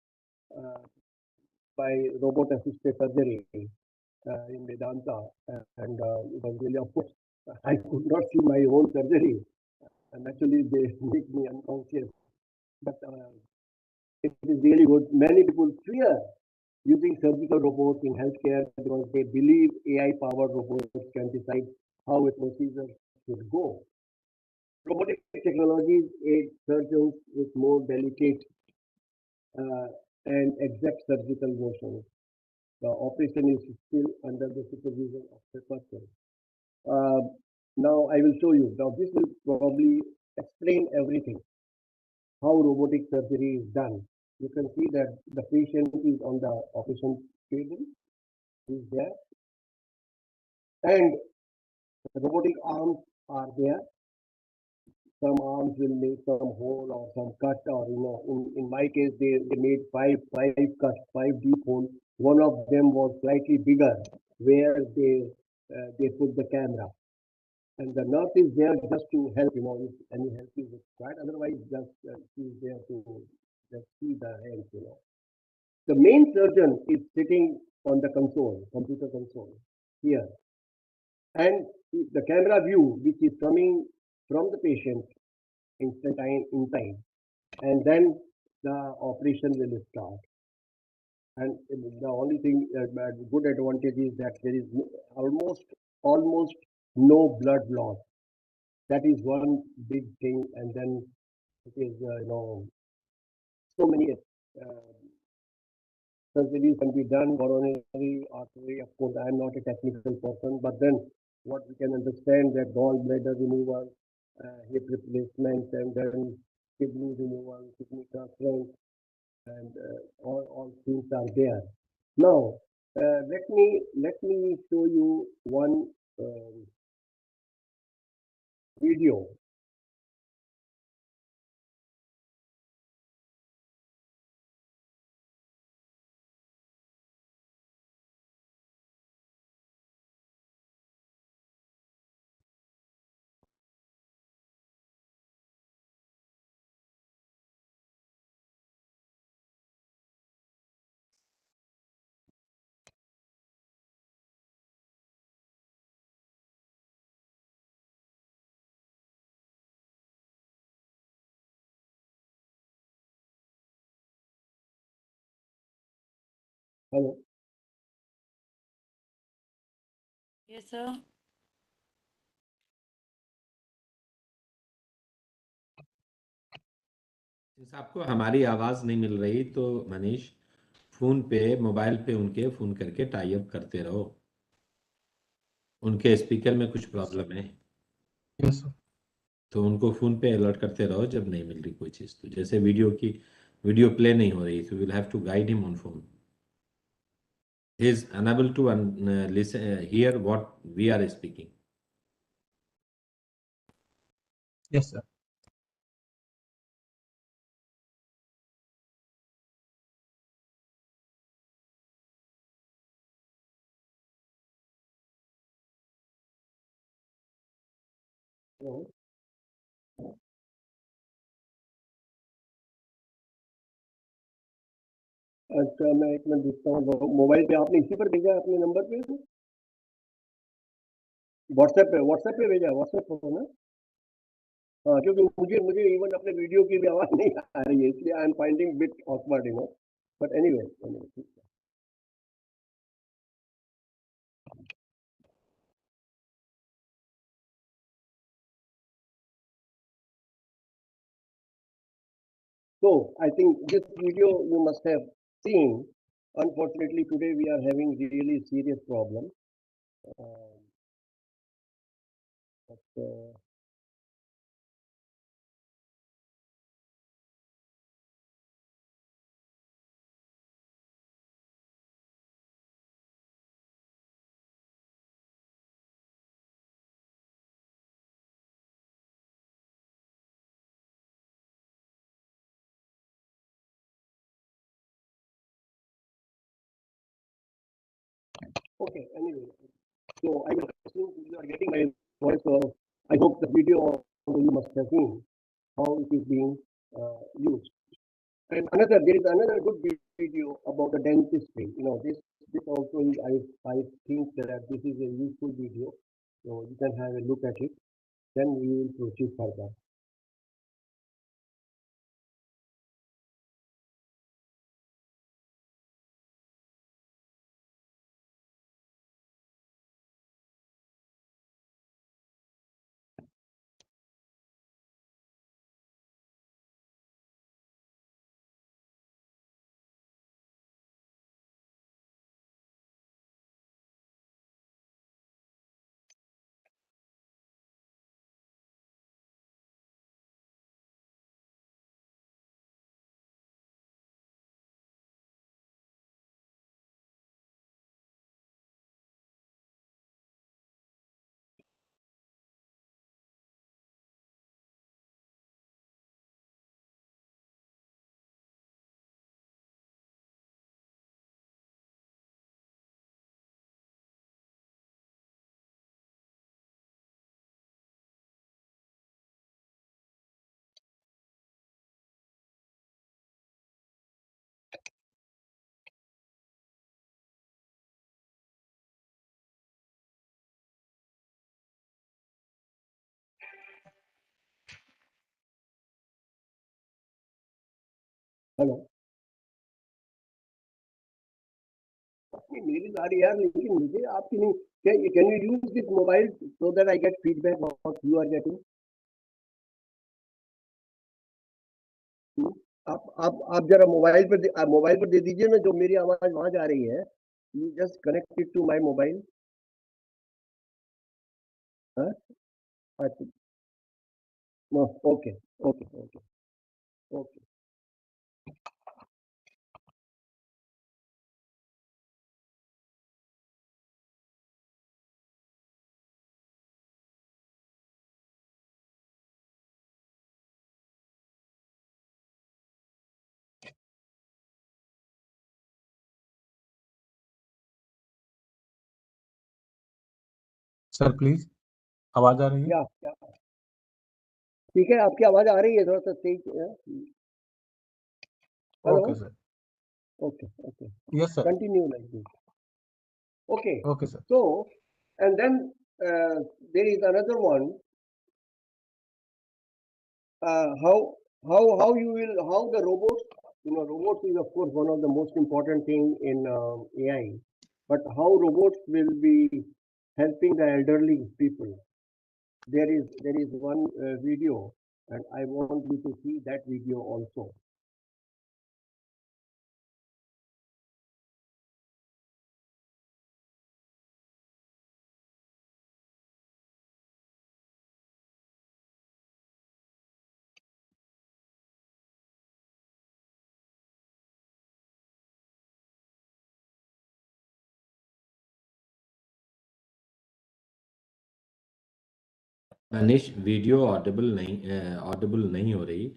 by robot assisted surgery in Vedanta, and it was really, of course, I could not see my own surgery, and actually they make me unconscious. But it is really good. Many people fear using surgical robots in healthcare because they believe AI-powered robots can decide how a procedure should go. Robotic technologies aid surgeons with more delicate uh, and exact surgical motions. The operation is still under the supervision of the person. Now I will show you. Now this will probably explain everything. How robotic surgery is done. You can see that the patient is on the operation table, is there, and the robotic arms are there. some arms will make some hole or some cut, or in my case they made five cuts, five deep holes. One of them was slightly bigger, where they put the camera, and the nurse is there just to help, if any help is required. Otherwise, just she's there to just see the hands. The main surgeon is sitting on the console, computer console here, and the camera view, which is coming from the patient in time, and then the operation will start. And the only thing, good advantage is that there is almost no blood loss. That is one big thing, and then it is so many surgeries can be done, coronary artery. Of course, I am not a technical person, but then what we can understand that gallbladder removal, hip replacement, and then kidney removal, kidney transplant, and all things are there. Now, let me show you one video. Hello. Yes, sir. Since आपको हमारी आवाज नहीं मिल रही तो Manish phone पे mobile पे उनके phone करके टाई अप करते रहो। उनके स्पीकर में कुछ प्रॉब्लम है Yes, sir. तो उनको फोन पे अलर्ट करते रहो जब नहीं मिल रही कोई चीज। तो जैसे वीडियो प्ले नहीं हो रही, so we'll have to guide him on phone. He is unable to hear what we are speaking. Yes, sir. Hello. अच्छा, मैं एक मिनट देखता हूँ। मोबाइल पे आपने इसी पर भेजा है, अपने नंबर पे? व्हाट्सएप पे भेजा है, व्हाट्सएप पर ना? हाँ, क्योंकि मुझे इवन अपने वीडियो की भी आवाज नहीं आ रही है, इसलिए I am finding bit awkward, but anyway. So I think this video you must have seen. Unfortunately, today we are having really serious problem. But, okay, anyway, so I think you are getting my voice. So I hope the video you must have seen how it is being used. And there is another good video about the dentistry. This also is, I think that this is a useful video. So you can have a look at it. Then we will proceed further. Hello, मेरी सारी यार, लेकिन मुझे आपकी नहीं। Can you use this mobile so that I get feedback what you are getting? आप जरा mobile पर दे दीजिए ना, जो मेरी आवाज वहां जा रही है। You just connect it to my mobile. Okay, okay, okay, okay. Sir please, आवाज आ रही है? या ठीक है, आपकी आवाज आ रही है, थोड़ा सा तेज। Hello. Okay sir. Okay, okay, yes sir. Continue like this. Okay, okay sir. so, and then there is another one. How the robots, robots is of course one of the most important thing in AI, but how robots will be helping the elderly people. There is one video, and I want you to see that video also. Anish, video Audible नहीं हो रही।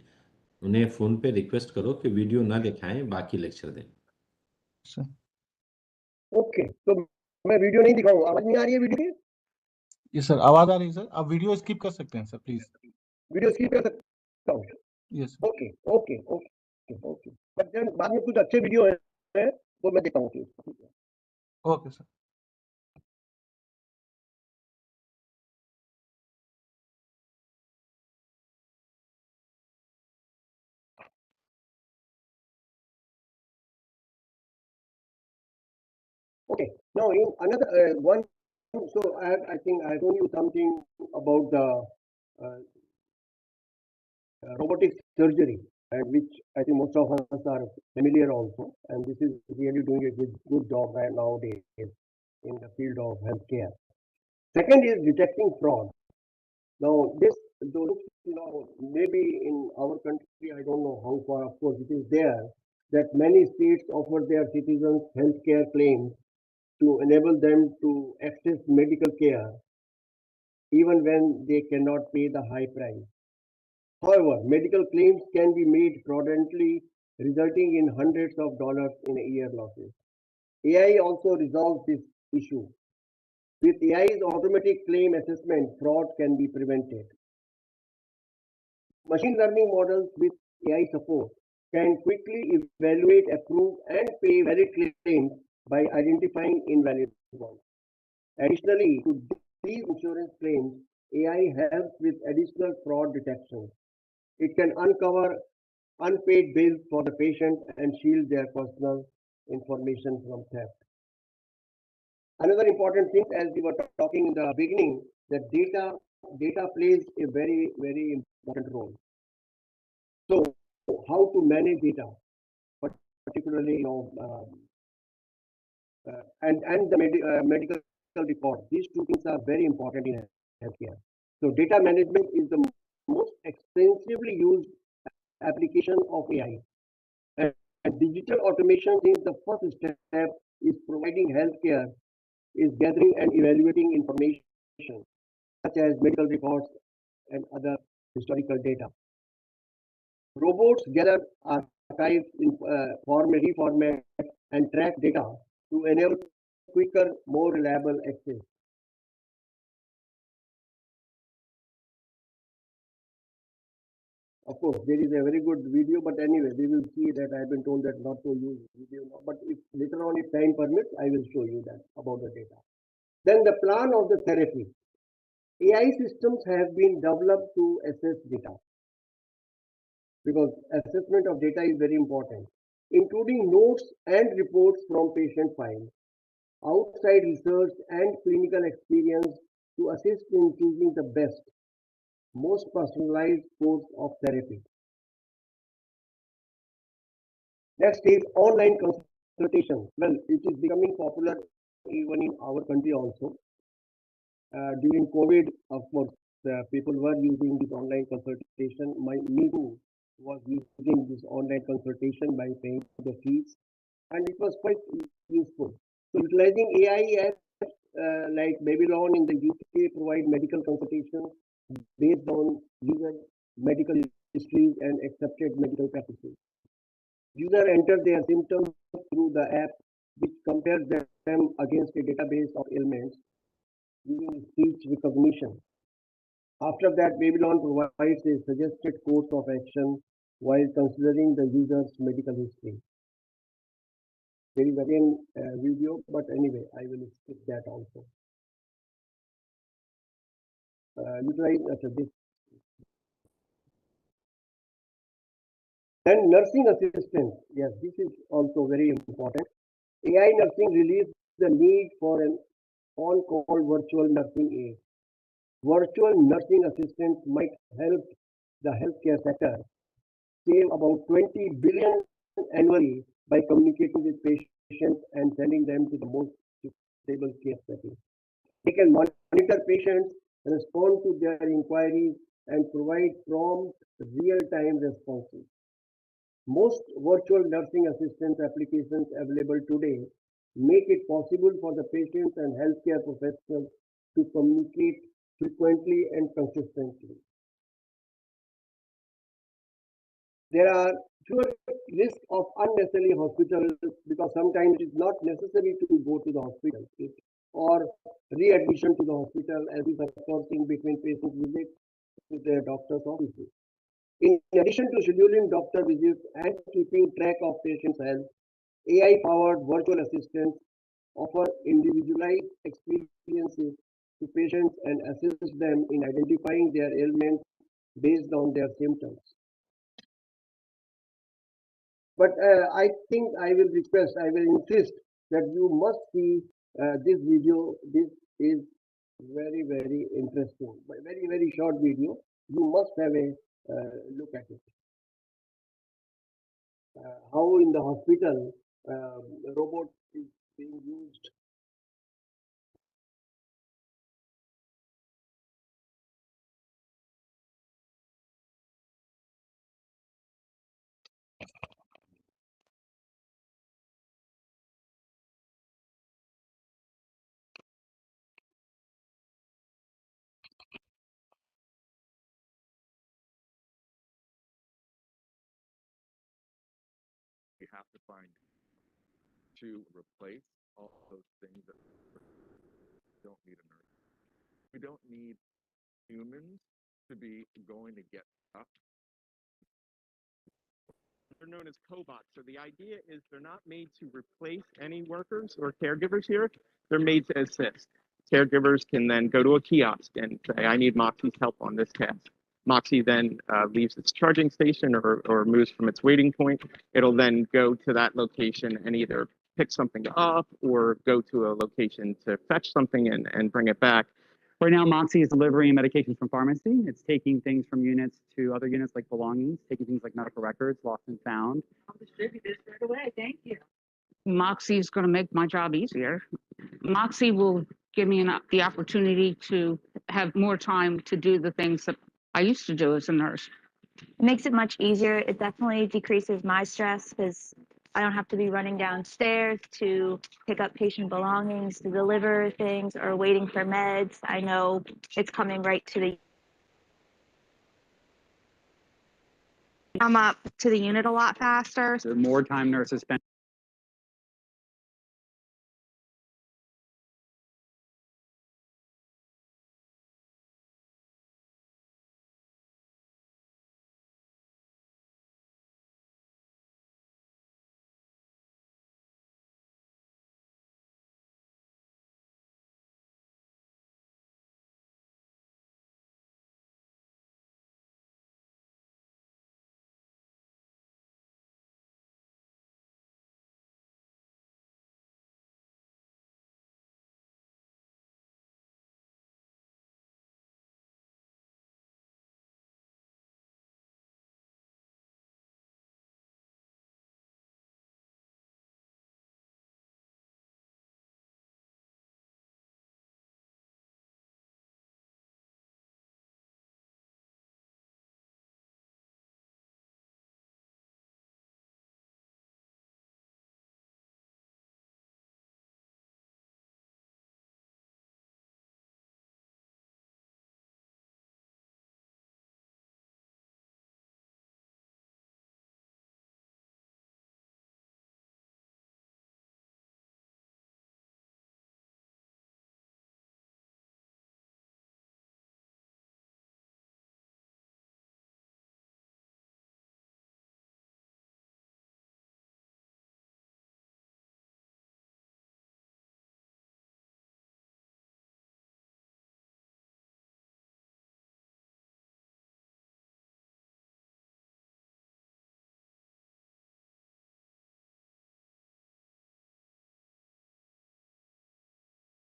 उन्हें phone पे request करो कि video ना दिखाएं, बाकी लेक्चर दें। सर Okay, तो मैं वीडियो नहीं दिखाऊंगा, आवाज नहीं आ रही है वीडियो की? यस सर, आवाज आ रही है सर। आप वीडियो स्किप कर सकते हैं सर प्लीज। वीडियो स्किप कर सकता हूँ? Yes okay, okay, okay, okay. But then बाद में कुछ अच्छे वीडियो है वो मैं देखता हूँ फिर। ठीक है। Okay sir. Okay. Now, in another one, so I think I told you something about the robotic surgery, and which I think most of us are familiar also, and this is really doing a good job right nowadays in the field of healthcare. Second is detecting fraud. Now, this, those, maybe in our country, I don't know how far, of course, it is there that many states offer their citizens healthcare claims to enable them to access medical care even when they cannot pay the high price. However, medical claims can be made fraudulently, resulting in hundreds of dollars in a year losses. AI also resolves this issue. With AI's automatic claim assessment, fraud can be prevented. Machine learning models with AI support can quickly evaluate, approve, and pay valid claims by identifying invalid ones. Additionally, to these insurance claims, AI helps with additional fraud detection. It can uncover unpaid bills for the patient and shield their personal information from theft. Another important thing, as we were talking in the beginning, that data plays a very important role. So, how to manage data, particularly and the medical record. These two things are very important in healthcare. So, data management is the most extensively used application of AI. And digital automation is the first step is providing healthcare, is gathering and evaluating information such as medical records and other historical data. Robots gather archives in reformat and track data to enable quicker, more reliable access. Of course, there is a very good video, but anyway, we will see that I've been told that not to use video now, but if later on if time permits, I will show you that about the data. Then the plan of the therapy. AI systems have been developed to assess data. because assessment of data is very important, including notes and reports from patient files, outside research and clinical experience to assist in choosing the best, most personalized course of therapy. Next is online consultation. Well, it is becoming popular even in our country also. During COVID, of course, people were using this online consultation. Me too was using this online consultation by paying the fees, and it was quite useful. So, utilizing AI apps like Babylon in the UK provide medical consultations based on user medical histories and accepted medical practices. User enter their symptoms through the app, which compares them against a database of ailments using speech recognition. After that, Babylon provides a suggested course of action while considering the user's medical history. There is again a video, but anyway, I will skip that also. This. Then nursing assistance. Yes, this is also very important. AI nursing relieves the need for an on-call virtual nursing aid. Virtual nursing assistants might help the healthcare sector save about 20 billion annually by communicating with patients and sending them to the most suitable care setting. They can monitor patients, respond to their inquiries, and provide prompt, real-time responses. Most virtual nursing assistance applications available today make it possible for the patients and healthcare professionals to communicate frequently and consistently. There are fewer risks of unnecessary hospital because sometimes it is not necessary to go to the hospital or readmission to the hospital as is occurs in between patient visits to their doctor's offices. In addition to scheduling doctor visits and keeping track of patients' health, AI-powered virtual assistants offer individualized experiences to patients and assist them in identifying their ailments based on their symptoms. But I think I will request, I will insist that you must see this video. This is very, very interesting. Very, very short video. You must have a look at it. How in the hospital robot is being used. We have to find to replace all those things that don't need a nurse. We don't need humans to be going to get stuff. They're known as cobots. So the idea is they're not made to replace any workers or caregivers here. They're made to assist. Caregivers can then go to a kiosk and say, I need Moxie's help on this task. Moxie then leaves its charging station or moves from its waiting point. It'll then go to that location and either pick something up or go to a location to fetch something and bring it back. Right now, Moxie is delivering medications from pharmacy. It's taking things from units to other units like belongings, taking things like medical records, lost and found. I'll distribute this right away. Thank you. Moxie is going to make my job easier. Moxie will give me the opportunity to have more time to do the things that I used to do as a nurse. It makes it much easier. It definitely decreases my stress because I don't have to be running downstairs to pick up patient belongings, to deliver things, or waiting for meds. I know it's coming right to the come up to the unit a lot faster. The more time nurses spend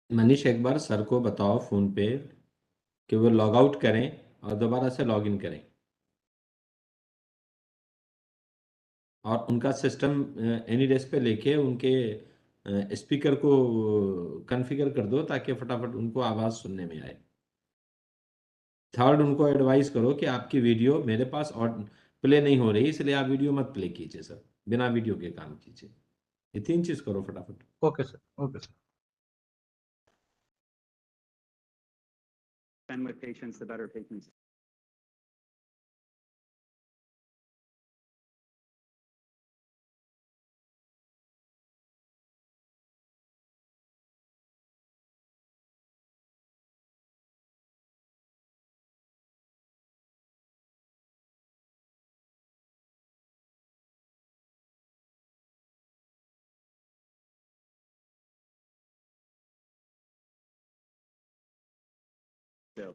Manish एक बार sir को बताओ phone पे कि वो log out करें और दोबारा से लॉग इन करें, और उनका सिस्टम एनी डेस्क पे लेके उनके स्पीकर को कॉन्फ़िगर कर दो ताकि फटाफट उनको आवाज़ सुनने में आए। थर्ड, उनको एडवाइस करो कि आपकी वीडियो मेरे पास और प्ले नहीं हो रही, इसलिए आप वीडियो मत प्ले कीजिए सर, बिना वीडियो के काम कीजिए। ये 3 चीज़ करो फटाफट। Okay, sir. Okay, sir. And with patients, the better patients. So.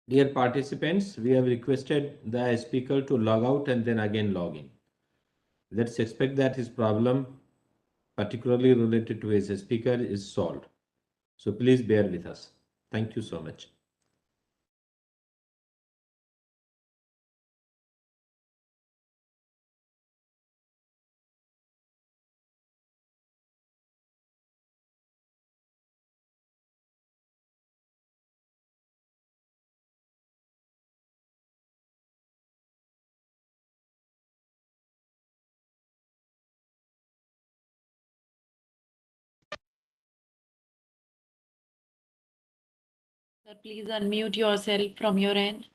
Dear participants, we have requested the speaker to log out and then again log in. Let's expect that his problem, particularly related to his speaker, is solved. So please bear with us. Thank you so much. Sir, please unmute yourself from your end.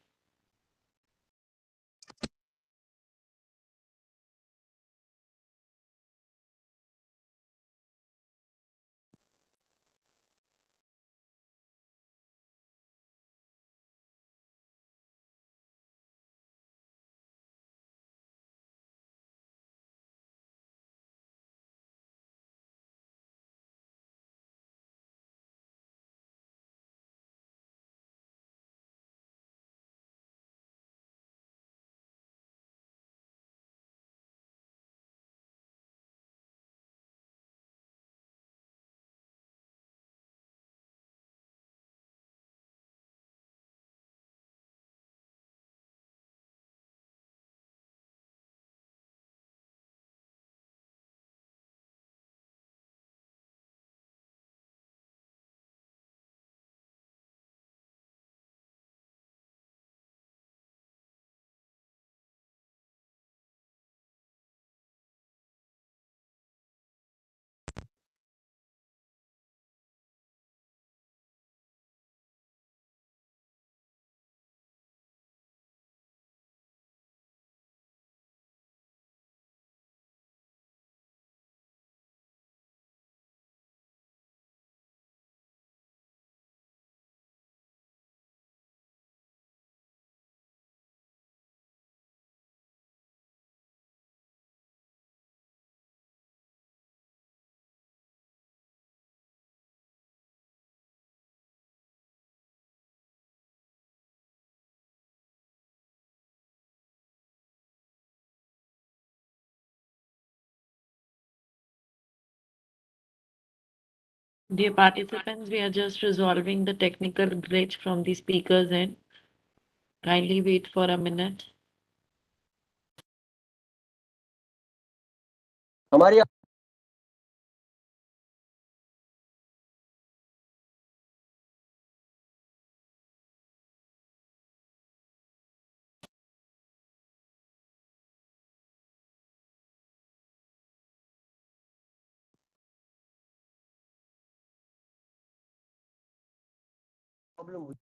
Dear participants, we are just resolving the technical glitch from the speaker's end. Kindly wait for a minute. हमारी problem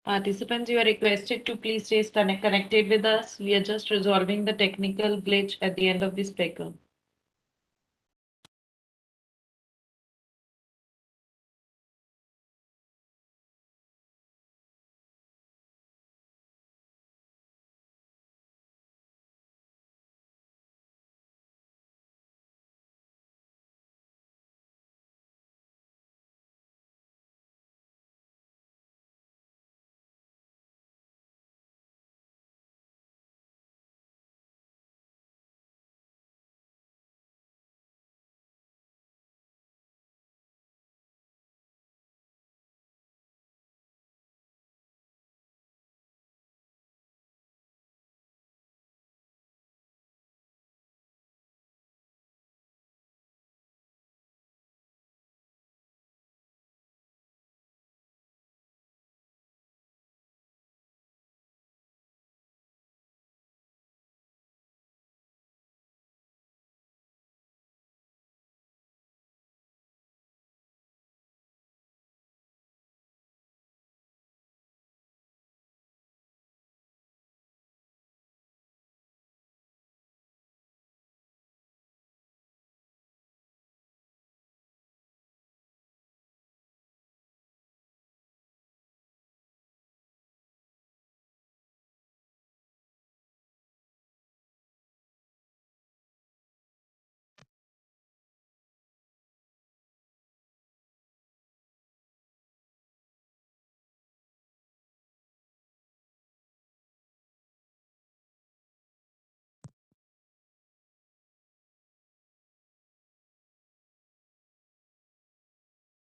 Participants, you are requested to please stay connected with us. We are just resolving the technical glitch at the end of the speaker.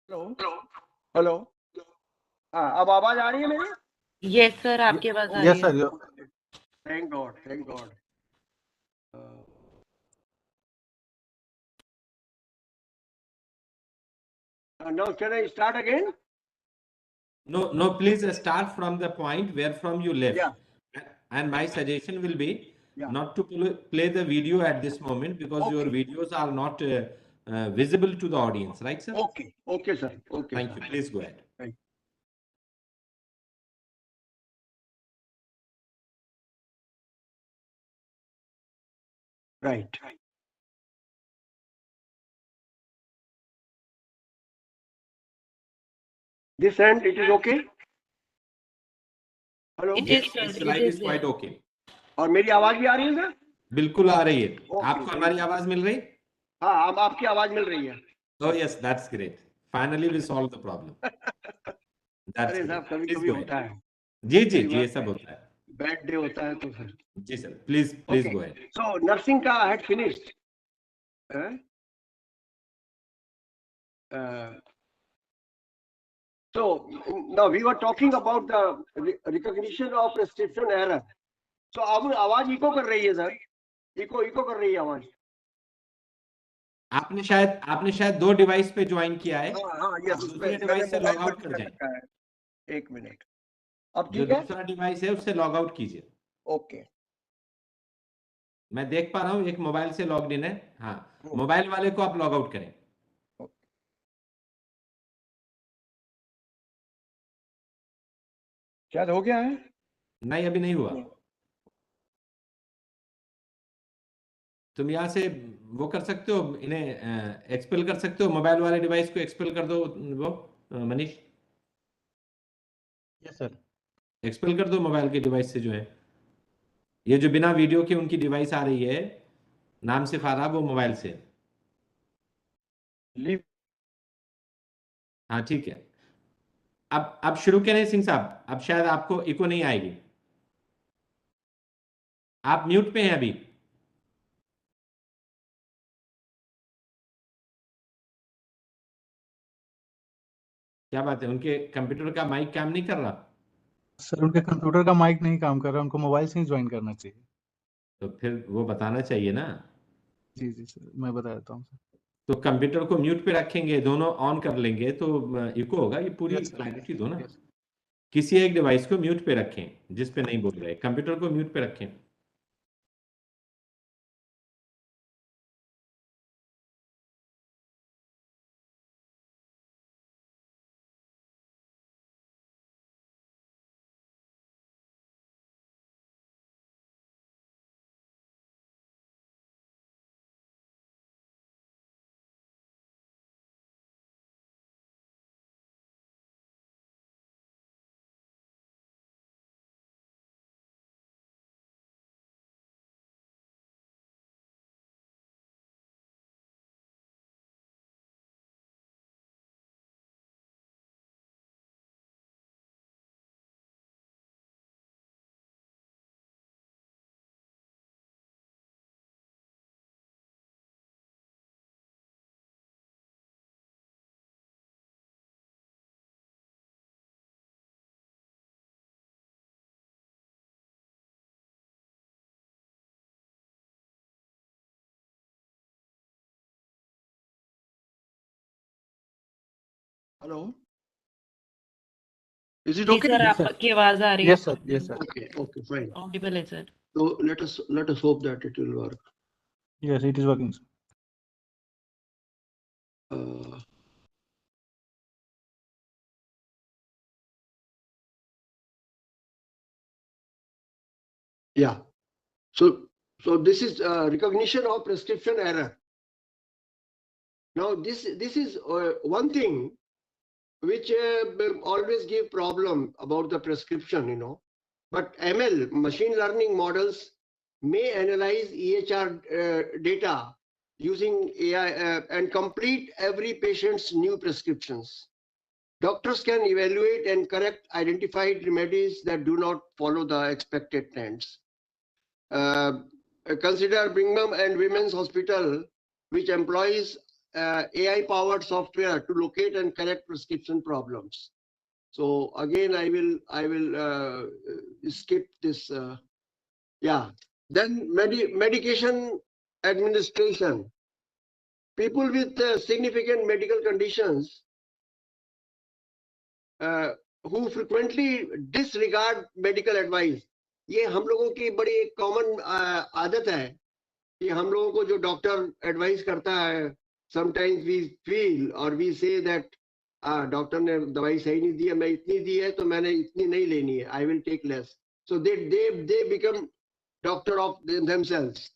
Hello hello हाँ अब आवाज आ रही है मेरी? Yes, sir. आपकी आवाज आ Yes, रही है. sir. Thank God, thank God. Now can I start again? No, no, please start from the point where from you left. Yeah. And my suggestion will be Yeah. not to play the video at this moment because your Okay. videos are not visible to the audience, right, sir? Okay, okay, sir. Okay. Thank sir. you. Please go ahead. Thank you. Right. This end, it is okay? Hello? It Yes, is, sir. this It slide is is quite there. okay. और मेरी आवाज भी आ रही है sir? बिल्कुल आ रही है. Okay, आपको thank हमारी you. आवाज मिल रही? हाँ अब आपकी आवाज मिल रही है. Oh yes, that's great. Finally, we solved the problem. That's अरे great. साहब कभी Please कभी go ahead. होता है. जी जी कई जी ये बार सब होता है. बैड डे होता है तो फिर. जी sir. Please Okay. go ahead. So nursing का I had finished. So now we were talking about the recognition of prescription error. So अब आवाज इको कर रही है सर. इको कर रही है आवाज. आपने शायद 2 डिवाइस पे ज्वाइन किया है. हाँ yes. दूसरे डिवाइस से लॉग आउट कर जाएं. एक मिनट. अब जो ठीक है? दूसरा डिवाइस है उससे लॉग आउट कीजिए. ओके. मैं देख पा रहा हूँ एक मोबाइल से लॉग्ड इन है. हाँ, मोबाइल वाले को आप लॉग आउट करें. शायद हो गया है? नहीं अभी नहीं हुआ. तुम यहाँ से वो कर सकते हो, इन्हें एक्सपेल कर सकते हो. मोबाइल वाले डिवाइस को एक्सपेल कर दो. वो मनीष Yes, sir. एक्सपेल कर दो मोबाइल के डिवाइस से. जो है ये जो बिना वीडियो के उनकी डिवाइस आ रही है नाम से फारा, वो मोबाइल से. लीव. हाँ ठीक है. अब शुरू करें सिंह साहब. अब शायद आपको इको नहीं आएगी. आप म्यूट पे हैं अभी. क्या बात है, उनके कंप्यूटर का माइक काम नहीं कर रहा? सर उनके कंप्यूटर का माइक नहीं काम कर रहा, उनको मोबाइल से ही ज्वाइन करना चाहिए. तो फिर वो बताना चाहिए ना. जी जी सर, मैं बता देता हूँ सर. तो कंप्यूटर को म्यूट पे रखेंगे, दोनों ऑन कर लेंगे तो इको होगा. ये पूरी Yes, sir. क्लैरिटी दो ना. Yes. किसी एक डिवाइस को म्यूट पे रखें जिस पे नहीं बोल रहे. कंप्यूटर को म्यूट पे रखें. Hello. Is it जी okay? Sir Yes, sir. आपकी आवाज आ रही है Yes, sir. Yes, sir. Okay, okay, fine. Audible है sir So let us hope that it will work. Yes, it is working, sir. Uh, yeah. So this is recognition of prescription error. Now this is one thing which always give problem about the prescription, you know. But ML, machine learning models, may analyze EHR data using AI and complete every patient's new prescriptions. Doctors can evaluate and correct identified remedies that do not follow the expected trends. Consider Brigham and Women's Hospital, which employs AI-powered software to locate and correct prescription problems. So again, I will skip this. Yeah. Then medication administration. People with significant medical conditions who frequently disregard medical advice. ये हम लोगों की बड़ी एक common आदत है कि हम लोगों को जो डॉक्टर एडवाइस करता है, sometimes we feel or we say that doctor ने दवाई सही नहीं दी है, मैं इतनी दी है तो मैंने इतनी नहीं लेनी है, I will take less. So they become doctor of themselves.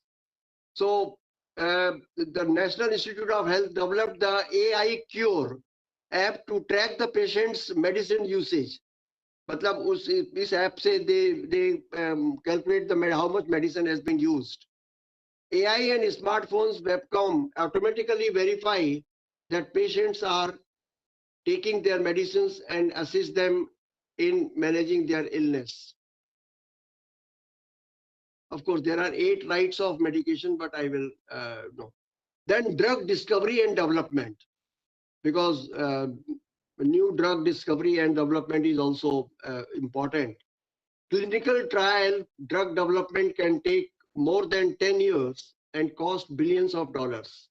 So the National Institute of Health developed the AI Cure app to track the patient's medicine usage. मतलब उस इस ऐप से they calculate the how much medicine has been used. AI and smartphones webcam automatically verify that patients are taking their medicines and assist them in managing their illness. Of course, there are 8 rights of medication, but I will no. Then drug discovery and development, because new drug discovery and development is also important. Clinical trial drug development can take more than 10 years and cost billions of dollars.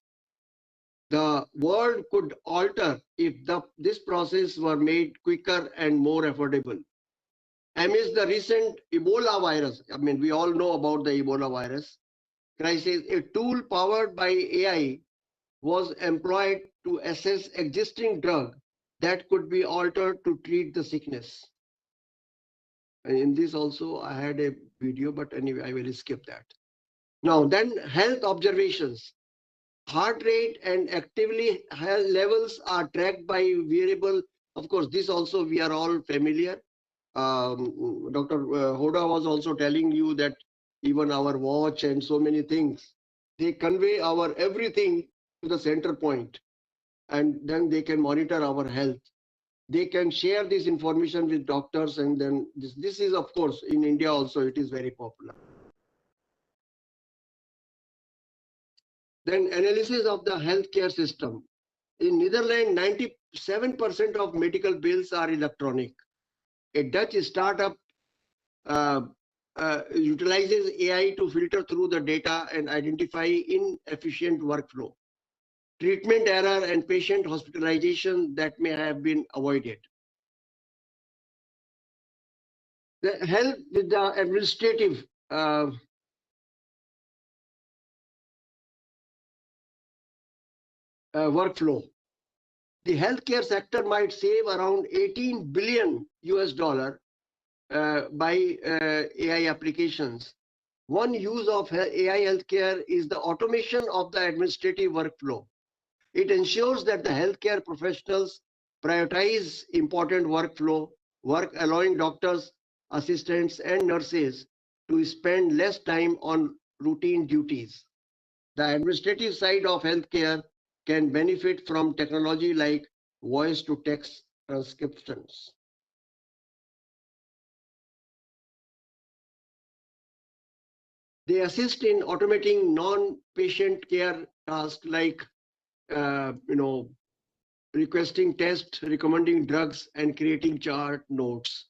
The world could alter if this process were made quicker and more affordable. Amidst the recent Ebola virus, I mean, we all know about the Ebola virus crisis, a tool powered by AI was employed to assess existing drug that could be altered to treat the sickness. And in this also, I had a video, but anyway, I will skip that. Now, then health observations. Heart rate and activity health levels are tracked by variable. Of course, this also we are all familiar. Dr. Hoda was also telling you that even our watch and so many things, they convey our everything to the center point, and then they can monitor our health. They can share this information with doctors, and then this is, of course, in India also it is very popular. Then analysis of the healthcare system. In Netherlands, 97% of medical bills are electronic. A Dutch startup utilizes AI to filter through the data and identify inefficient workflow, treatment error, and patient hospitalization that may have been avoided. The help with the administrative workflow. The healthcare sector might save around 18 billion US dollar by AI applications. One use of AI healthcare is the automation of the administrative workflow. It ensures that the healthcare professionals prioritize important work, allowing doctors, assistants, and nurses to spend less time on routine duties. The administrative side of healthcare can benefit from technology like voice-to-text transcriptions. They assist in automating non-patient care tasks like, requesting tests, recommending drugs, and creating chart notes.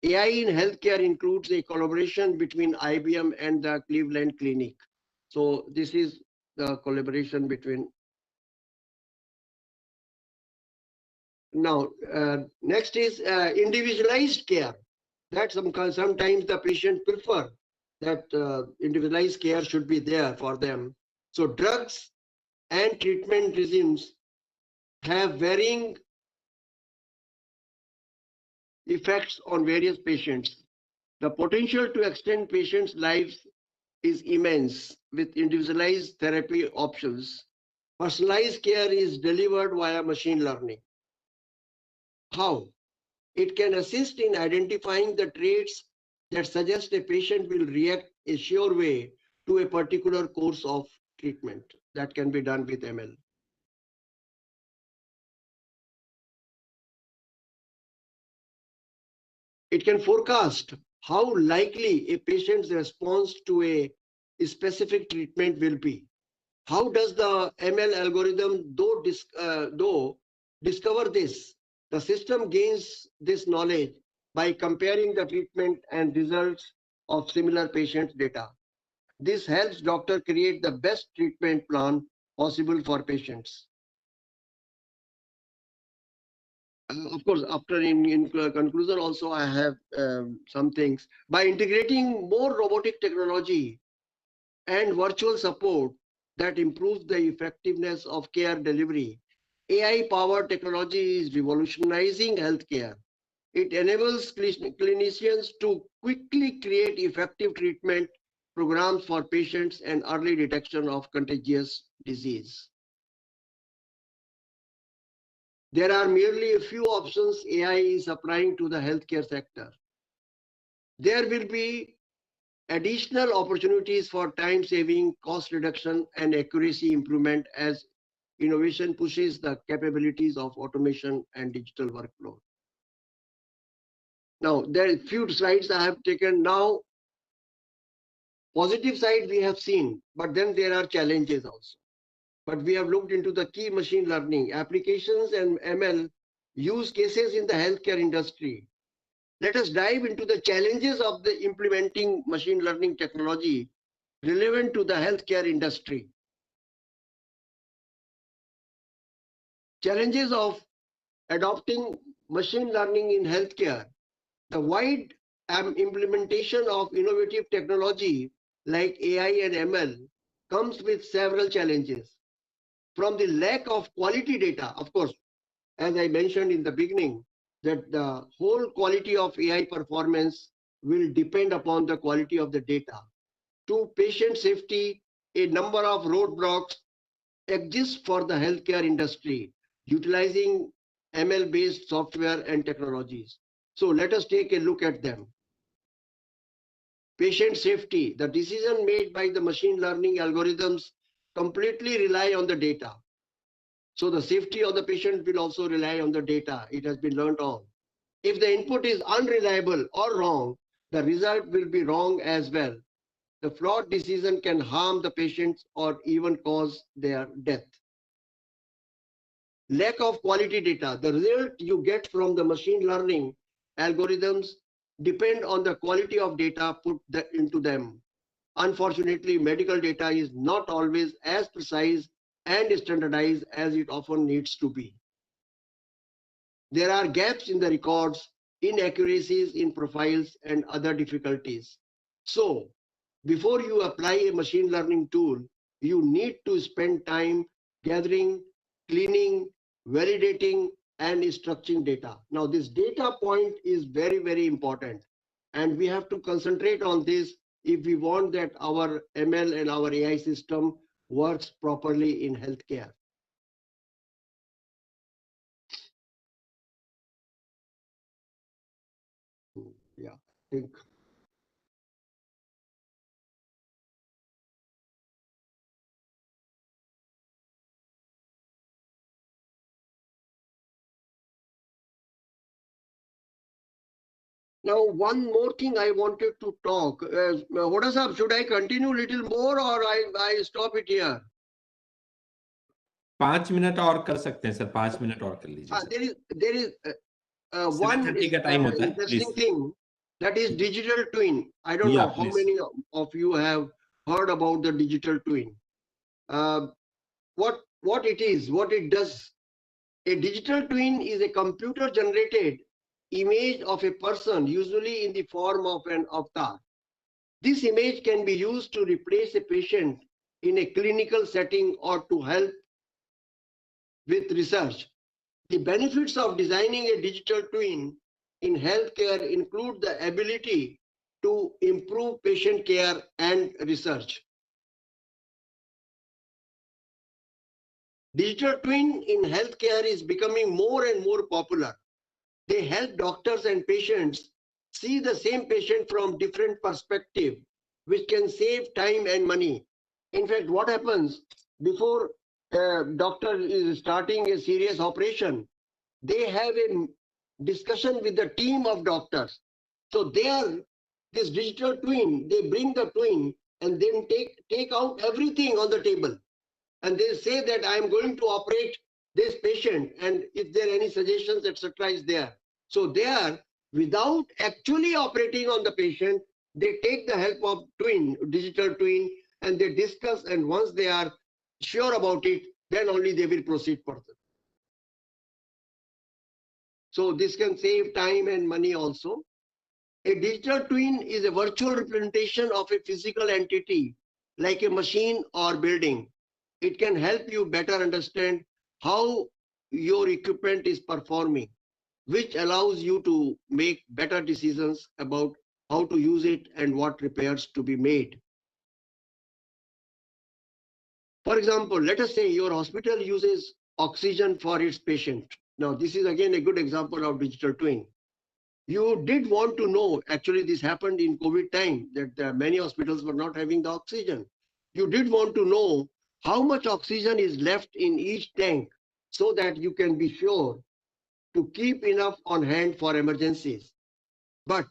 AI in healthcare includes a collaboration between IBM and the Cleveland Clinic. So this is the collaboration between Now, next is individualized care. That sometimes the patient prefer that individualized care should be there for them. So drugs and treatment regimes have varying effects on various patients. The potential to extend patients' lives is immense with individualized therapy options. Personalized care is delivered via machine learning. How? It can assist in identifying the traits that suggest a patient will react a sure way to a particular course of treatment. That can be done with ML. It can forecast how likely a patient's response to a specific treatment will be. How does the ML algorithm though discover this? The system gains this knowledge by comparing the treatment and results of similar patient data. This helps doctor create the best treatment plan possible for patients. Of course, after in conclusion also I have some things. By integrating more robotic technology and virtual support that improves the effectiveness of care delivery, AI-powered technology is revolutionizing healthcare. It enables clinicians to quickly create effective treatment programs for patients and early detection of contagious disease. There are merely a few options AI is applying to the healthcare sector. There will be additional opportunities for time saving, cost reduction, and accuracy improvement as innovation pushes the capabilities of automation and digital workflow. Now, there are a few slides I have taken now. Positive side we have seen, but then there are challenges also. But we have looked into the key machine learning applications and ML use cases in the healthcare industry. Let us dive into the challenges of the implementing machine learning technology relevant to the healthcare industry. Challenges of adopting machine learning in healthcare. The wide implementation of innovative technology like AI and ML comes with several challenges. From the lack of quality data, of course, as I mentioned in the beginning, that the whole quality of AI performance will depend upon the quality of the data. To patient safety, a number of roadblocks exist for the healthcare industry, utilizing ML-based software and technologies. So let us take a look at them. Patient safety, the decision made by the machine learning algorithms completely rely on the data. So the safety of the patient will also rely on the data it has been learned on. If the input is unreliable or wrong, the result will be wrong as well. The flawed decision can harm the patients or even cause their death. Lack of quality data. The result you get from the machine learning algorithms depend on the quality of data put into them. Unfortunately, medical data is not always as precise and standardized as it often needs to be. There are gaps in the records, inaccuracies in profiles, and other difficulties. So, before you apply a machine learning tool, you need to spend time gathering, cleaning, validating, and structuring data. Now, this data point is very, very important. And we have to concentrate on this if we want that our ML and our AI system works properly in healthcare. Yeah, I think. Now, one more thing I wanted to talk. Hoda sahab, should I continue a little more or I stop it here? 5 minute और कर सकते हैं sir, 5 minute और कर लीजिए. There is one interesting thing, that is digital twin. I don't know how many of you have heard about the digital twin. What it is, what it does. A digital twin is a computer-generated image of a person, usually in the form of an avatar. This image can be used to replace a patient in a clinical setting or to help with research. The benefits of designing a digital twin in healthcare include the ability to improve patient care and research. Digital twin in healthcare is becoming more and more popular. They help doctors and patients see the same patient from different perspectives, which can save time and money. In fact, what happens before a doctor is starting a serious operation, they have a discussion with the team of doctors. So this digital twin, they bring the twin and then take out everything on the table. And they say that I am going to operate this patient, and if there are any suggestions, etc. is there. So they are, without actually operating on the patient, they take the help of digital twin, and they discuss, and once they are sure about it, then only they will proceed further. So this can save time and money also. A digital twin is a virtual representation of a physical entity, like a machine or building. It can help you better understand how your equipment is performing, which allows you to make better decisions about how to use it and what repairs to be made. For example, let us say your hospital uses oxygen for its patient. Now, this is again a good example of digital twin. You did want to know, actually this happened in COVID time, that many hospitals were not having the oxygen. You did want to know how much oxygen is left in each tank so that you can be sure to keep enough on hand for emergencies. But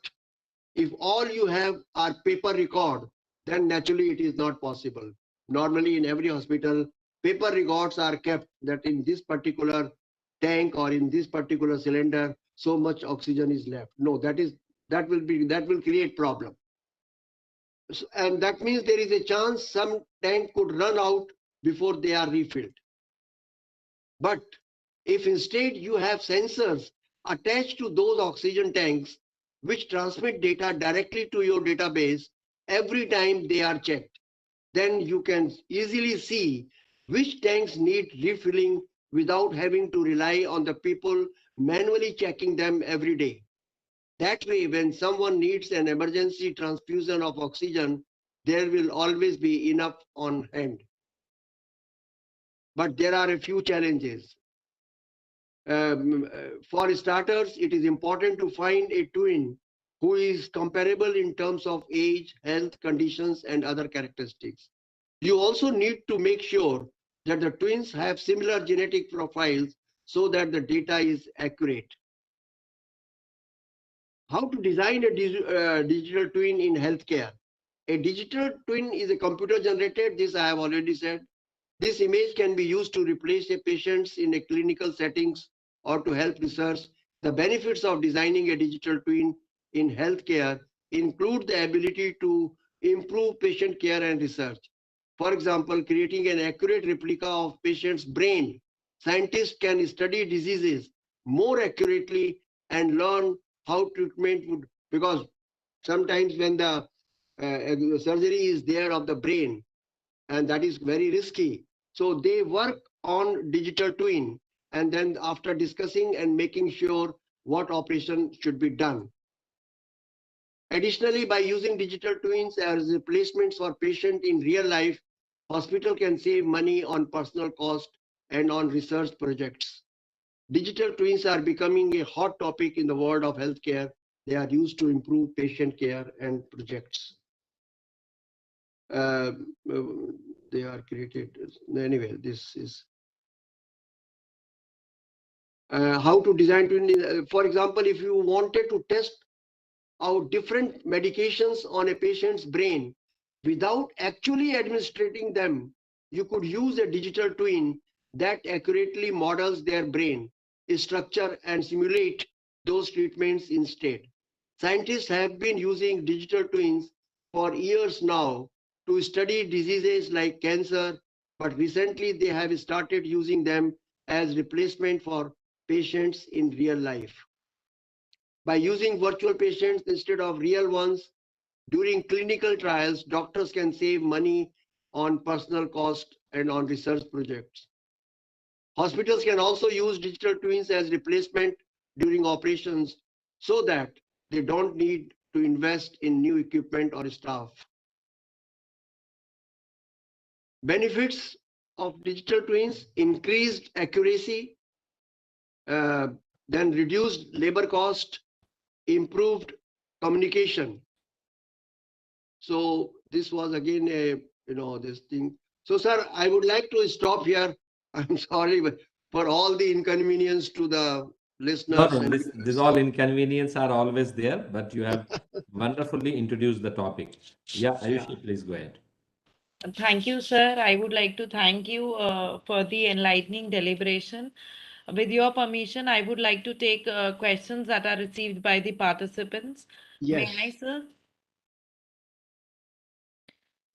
if all you have are paper record, then naturally it is not possible. Normally in every hospital, paper records are kept that in this particular tank or in this particular cylinder, so much oxygen is left. No, that will create problem. So, and that means there is a chance some tank could run out before they are refilled. But if instead you have sensors attached to those oxygen tanks, which transmit data directly to your database every time they are checked, then you can easily see which tanks need refilling without having to rely on the people manually checking them every day. That way, when someone needs an emergency transfusion of oxygen, there will always be enough on hand. But there are a few challenges. For starters, it is important to find a twin who is comparable in terms of age, health conditions, and other characteristics. You also need to make sure that the twins have similar genetic profiles so that the data is accurate. How to design a digital twin in healthcare? A digital twin is a computer generated, this I have already said. This image can be used to replace a patient in a clinical settings or to help research. The benefits of designing a digital twin in healthcare include the ability to improve patient care and research. For example, creating an accurate replica of patient's brain. Scientists can study diseases more accurately and learn how treatment would, because sometimes when the surgery is there of the brain, and that is very risky. So they work on digital twin, and then after discussing and making sure what operation should be done. Additionally, by using digital twins as replacements for patient in real life, hospital can save money on personal cost and on research projects. Digital twins are becoming a hot topic in the world of healthcare. They are used to improve patient care and projects. They are created. Anyway, this is how to design twin. For example, if you wanted to test out different medications on a patient's brain without actually administrating them, you could use a digital twin that accurately models their brain structure and simulate those treatments instead. Scientists have been using digital twins for years now to study diseases like cancer, but recently they have started using them as replacement for patients in real life. By using virtual patients instead of real ones during clinical trials, doctors can save money on personal cost and on research projects. Hospitals can also use digital twins as replacement during operations so that they don't need to invest in new equipment or staff. Benefits of digital twins: increased accuracy, then reduced labor cost, improved communication. So this was again a, this thing. So sir, I would like to stop here. I'm sorry for all the inconvenience to the listeners. No, this all inconvenience are always there, but you have wonderfully introduced the topic. Yeah, Ayushi, please go ahead. Thank you, sir. I would like to thank you for the enlightening deliberation. With your permission, I would like to take questions that are received by the participants. Yes. May I, sir?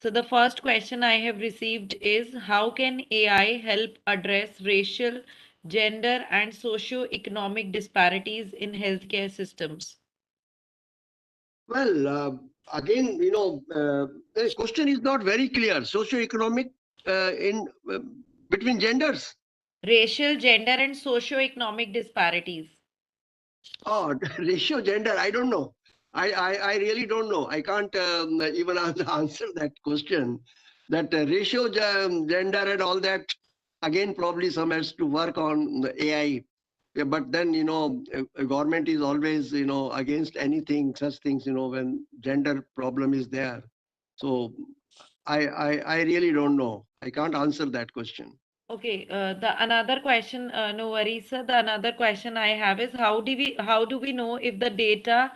So the first question I have received is, how can AI help address racial, gender, and socio-economic disparities in healthcare systems? Well, again, this question is not very clear. Socio-economic in between genders. Racial, gender, and socio-economic disparities. Oh, ratio gender, I don't know. I really don't know. I can't even answer that question. That ratio gender and all that, again, probably some has to work on the AI. Yeah, but then, government is always, against anything, such things, when gender problem is there. So I really don't know. I can't answer that question. Okay, the another question, no worries, sir. The another question I have is, how do we know if the data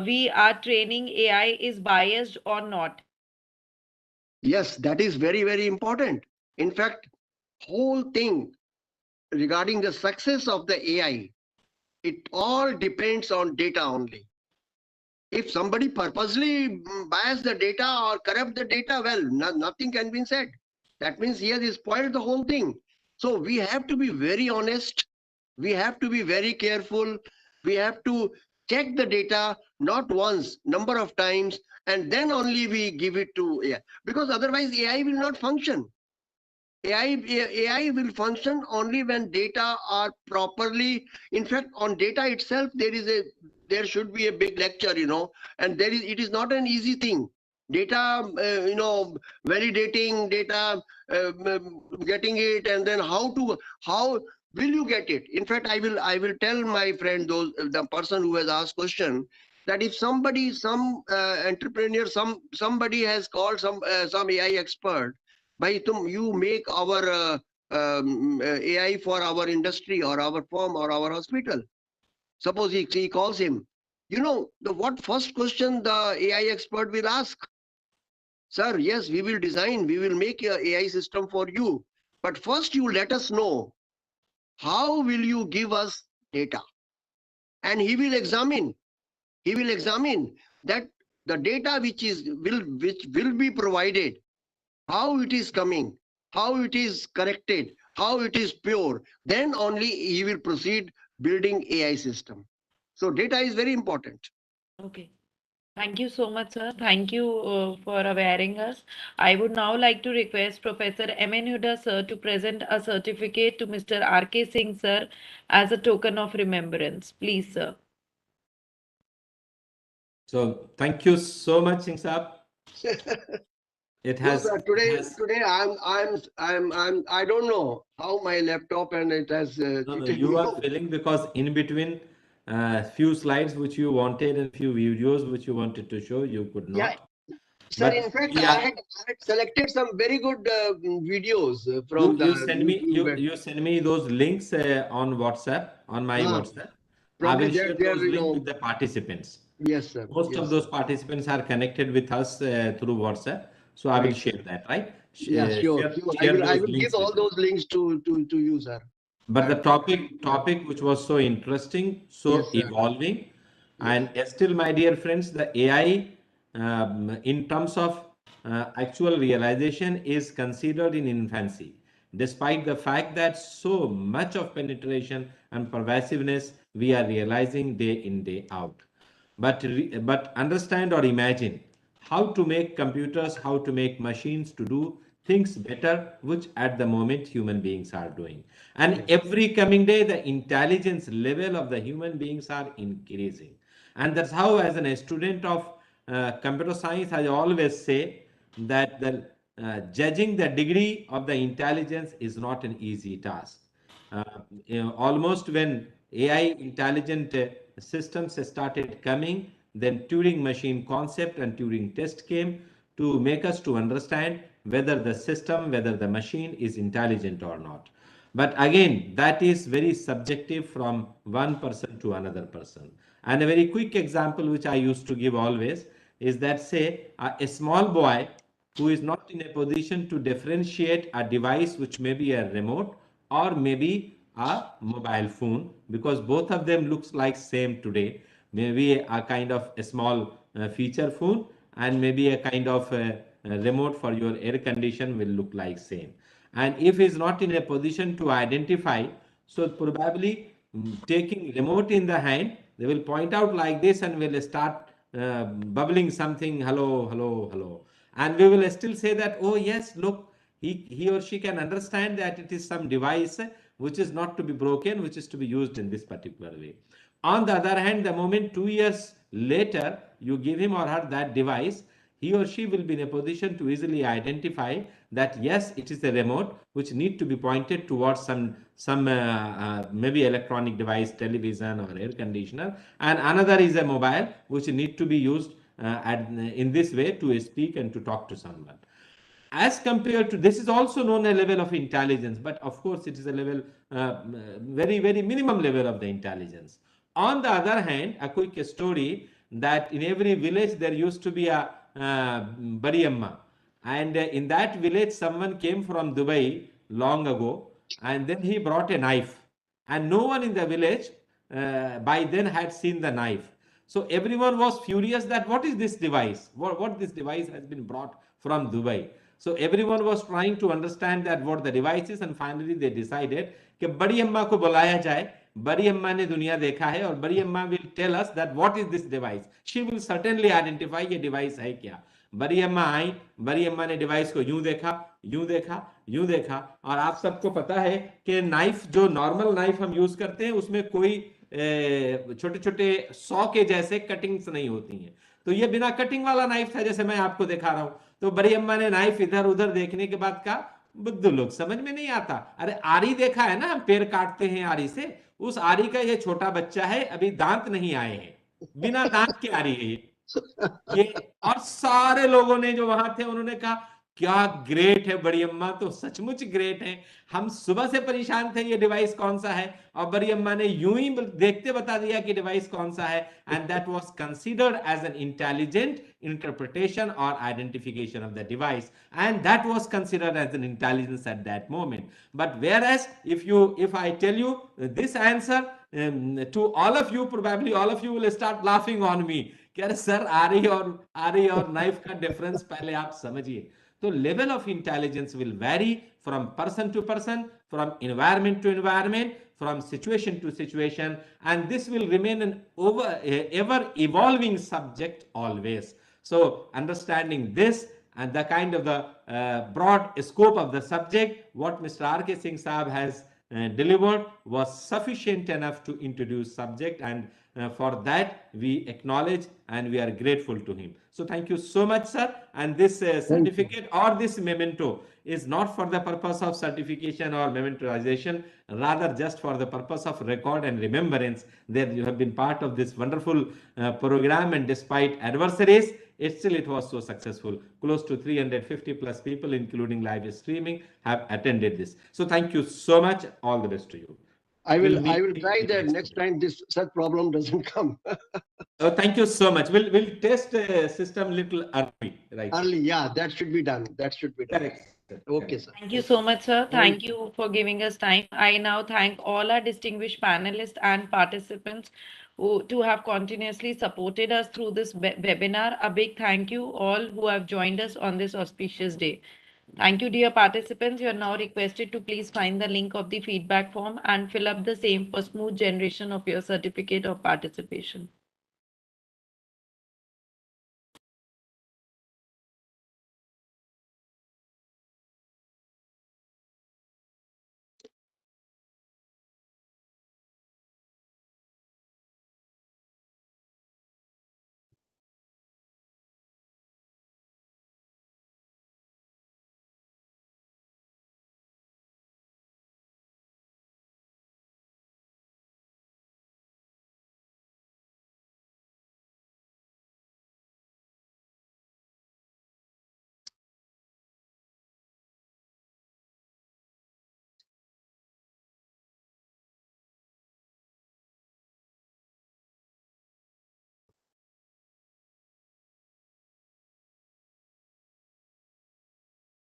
we are training AI is biased or not? Yes, that is very, very important. In fact, whole thing regarding the success of the AI, it all depends on data only. If somebody purposely bias the data or corrupt the data, well, nothing can be said. That means he has spoiled the whole thing. So we have to be very honest. We have to be very careful. We have to check the data not once, number of times, and then only we give it to AI. Because otherwise AI will not function. AI will function only when data are properly. In fact, on data itself, there should be a big lecture, and it is not an easy thing. Data, validating data, getting it, and then how will you get it? In fact, I will tell my friend, the person who has asked question, that if some entrepreneur, somebody has called some AI expert, you make our AI for our industry or our firm or our hospital. Suppose he calls him. What first question the AI expert will ask? Sir, yes, we will design, we will make a AI system for you. But first you let us know, how will you give us data? And he will examine that the data which will be provided, how it is coming, how it is corrected, how it is pure, then only he will proceed building AI system. So data is very important. Okay. Thank you so much, sir. Thank you for awareing us. I would now like to request Professor M.N. Huda, sir, to present a certificate to Mr. R.K. Singh, sir, as a token of remembrance. Please, sir. So thank you so much, Singh Saab. It has today I don't know how my laptop and it has. No, you are failing because in between few slides which you wanted and few videos which you wanted to show, you could not. Yeah. Sir, in fact, I had selected some very good videos from you send me those links on WhatsApp, on my WhatsApp. I will share those links with the participants. Yes, sir. Most of those participants are connected with us through WhatsApp, so I will share that, right? Yeah, sure. I will give all those links to you, sir. But the topic which was so interesting, so evolving, and still, my dear friends, the AI in terms of actual realization is considered in infancy. despite the fact that so much of penetration and pervasiveness we are realizing day in, day out. But understand or imagine how to make computers, how to make machines to do things better, which at the moment human beings are doing. And every coming day, the intelligence level of the human beings are increasing. And that's how, as a student of computer science, I always say that the judging the degree of the intelligence is not an easy task. Uh, Almost when AI intelligent systems started coming, then Turing machine concept and Turing test came to make us to understand whether the system, whether the machine is intelligent or not. But again, that is very subjective from one person to another person. And a very quick example which I used to give always is that, say, a small boy who is not in a position to differentiate a device which may be a remote or maybe a mobile phone, because both of them looks like same today, maybe a kind of a small feature phone and maybe a kind of a remote for your air condition will look like same. And if he's not in a position to identify, so probably taking remote in the hand, they will point out like this and will start bubbling something, hello, hello, hello. And we will still say that, oh yes, look, he or she can understand that it is some device which is not to be broken, which is to be used in this particular way. On the other hand, the moment 2 years later you give him or her that device, he or she will be in a position to easily identify that yes, it is a remote which need to be pointed towards some maybe electronic device, television or air conditioner, and another is a mobile which need to be used in this way to speak and to talk to someone. As compared to, this is also known a level of intelligence, but of course it is a level very minimum level of the intelligence. On the other hand, a quick story that in every village there used to be a Bari Amma, and in that village someone came from Dubai long ago, and then he brought a knife, and no one in the village by then had seen the knife. So everyone was furious that what is this device? What this device has been brought from Dubai. So everyone was trying to understand that what the device is, and finally they decided कि बड़ी अम्मा को बुलाया जाए. बड़ी अम्मा ने दुनिया देखा है और बड़ी अम्मा will tell us that what is this device. She will certainly identify ये device है क्या. बड़ी अम्मा आई, बड़ी अम्मा ने डिवाइस को यूं देखा, यूं देखा, यूं देखा, और आप सबको पता है कि नाइफ, जो नॉर्मल नाइफ हम यूज करते हैं, उसमें कोई छोटे छोटे 100 के जैसे कटिंग्स नहीं होती हैं. तो ये बिना कटिंग वाला नाइफ था, जैसे मैं आपको दिखा रहा हूं. तो बड़ी अम्मा ने नाइफ इधर उधर देखने के बाद कहा, बुद्धू लोग, समझ में नहीं आता. अरे आरी देखा है ना, हम पेड़ काटते हैं आरी से, उस आरी का ये छोटा बच्चा है, अभी दांत नहीं आए हैं, बिना दांत की आरी है ये. और सारे लोगों ने जो वहां थे उन्होंने कहा क्या ग्रेट है बड़ी अम्मा, तो सचमुच ग्रेट है, हम सुबह से परेशान थे ये डिवाइस कौन सा है, और बड़ी अम्मा ने यूं ही देखते बता दिया कि डिवाइस कौन सा है. And that was considered as an intelligent interpretation or identification of the device, and that was considered as an intelligence at that moment. But whereas if I tell you this answer to all of you, probably all of you will start laughing on me कि अरे sir आरी और knife का difference पहले आप समझिए. तो level of intelligence will vary from person to person, from environment to environment, from situation to situation, and this will remain an ever evolving subject always. So understanding this and the kind of the broad scope of the subject, what Mr. R.K. Singh Saab has delivered was sufficient enough to introduce subject, and for that we acknowledge and we are grateful to him. So thank you so much, sir. And this certificate or this memento is not for the purpose of certification or mementoization, rather just for the purpose of record and remembrance that you have been part of this wonderful program, and despite adversaries, still it was so successful. Close to 350 plus people, including live streaming, have attended this. So thank you so much. All the best to you. I will try that next time this such problem doesn't come. Thank you so much. We'll test the system little early, right? Early, yeah, that should be done. That should be done. Correct. Okay, sir. Thank you so much, sir. Thank you for giving us time. I now thank all our distinguished panelists and participants to have continuously supported us through this webinar. A big thank you all who have joined us on this auspicious day. Thank you, dear participants. You are now requested to please find the link of the feedback form and fill up the same for smooth generation of your certificate of participation.